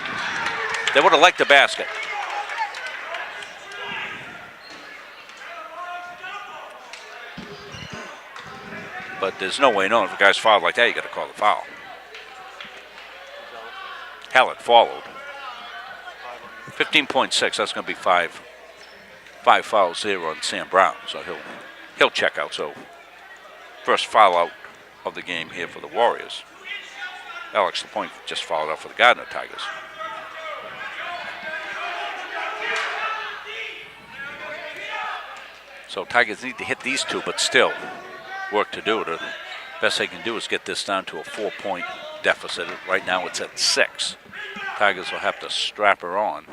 A: they would have liked the basket. But there's no way knowing if a guy's fouled like that, you got to call the foul. Hallett followed. 15.6. That's going to be five fouls there on Sam Brown. So he'll check out. So first foul out of the game here for the Warriors. Alex Lapointe just fouled out for the Gardiner Tigers. So Tigers need to hit these 2, but still work to do. The best they can do is get this down to a 4-point deficit. Right now it's at 6. Tigers will have to strap her on.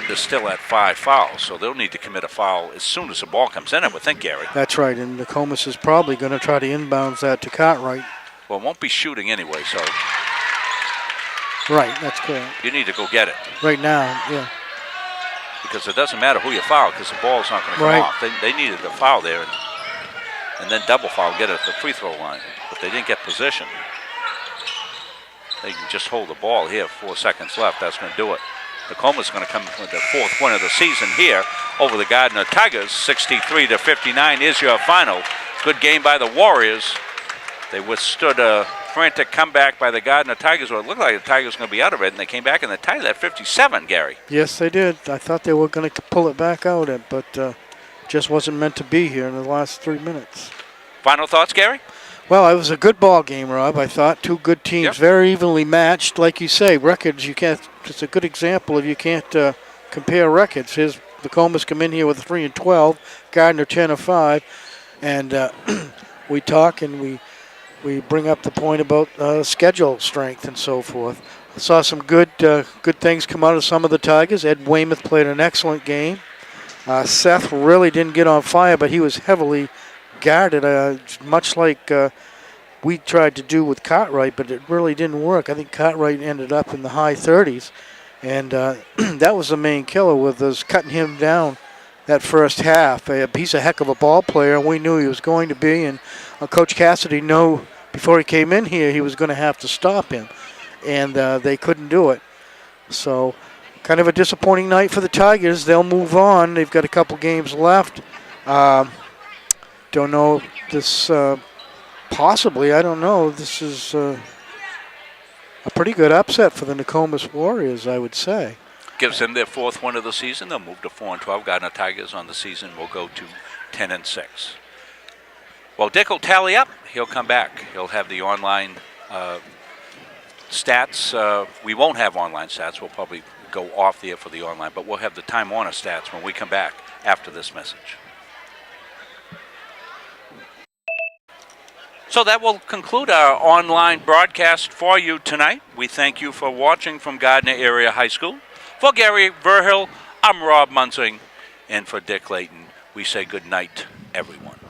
A: They're still at 5 fouls, so they'll need to commit a foul as soon as the ball comes in, I would think, Gary.
B: That's right, and Nokomis is probably going to try to inbounds that to Cartwright.
A: Well, it won't be shooting anyway, so
B: Right, that's correct.
A: you need to go get it.
B: Right now, yeah.
A: Because it doesn't matter who you foul because the ball's not going to come
B: Right.
A: off. They needed to foul there and then double foul, get it at the free throw line. But they didn't get position. They can just hold the ball here, 4 seconds left. That's going to do it. Nokomis going to come with the 4th win of the season here over the Gardiner Tigers. 63-59 is your final. Good game by the Warriors. They withstood a frantic comeback by the Gardiner Tigers. Well, it looked like the Tigers were going to be out of it, and they came back and they tied it at 57, Gary.
B: Yes, they did. I thought they were going to pull it back out, but just wasn't meant to be here in the last 3 minutes.
A: Final thoughts, Gary?
B: Well, it was a good ball game, Rob. I thought 2 good teams,
A: Yep.
B: very evenly matched. Like you say, records, you can't, it's a good example of you can't compare records. Here's Nokomis come in here with 3-12, Gardiner 10-5, and we talk and we bring up the point about schedule strength and so forth. I saw some good things come out of some of the Tigers. Ed Weymouth played an excellent game. Seth really didn't get on fire, but he was heavily guarded, much like we tried to do with Cartwright, but it really didn't work. I think Cartwright ended up in the high 30s, and that was the main killer with us cutting him down that first half. He's a heck of a ball player, and we knew he was going to be, and Coach Cassidy knew before he came in here he was going to have to stop him, and they couldn't do it. So kind of a disappointing night for the Tigers. They'll move on. They've got a couple games left. Don't know this, possibly, I don't know. This is a pretty good upset for the Nokomis Warriors, I would say.
A: Gives them their 4th win of the season. They'll move to 4-12. Gardiner Tigers on the season will go to 10-6. Well, Dick will tally up. He'll come back. He'll have the online stats. We won't have online stats. We'll probably go off there for the online. But we'll have the Time Warner stats when we come back after this message. So that will conclude our online broadcast for you tonight. We thank you for watching from Gardiner Area High School. For Gary Verhill, I'm Rob Munsing, and for Dick Layton, we say good night, everyone.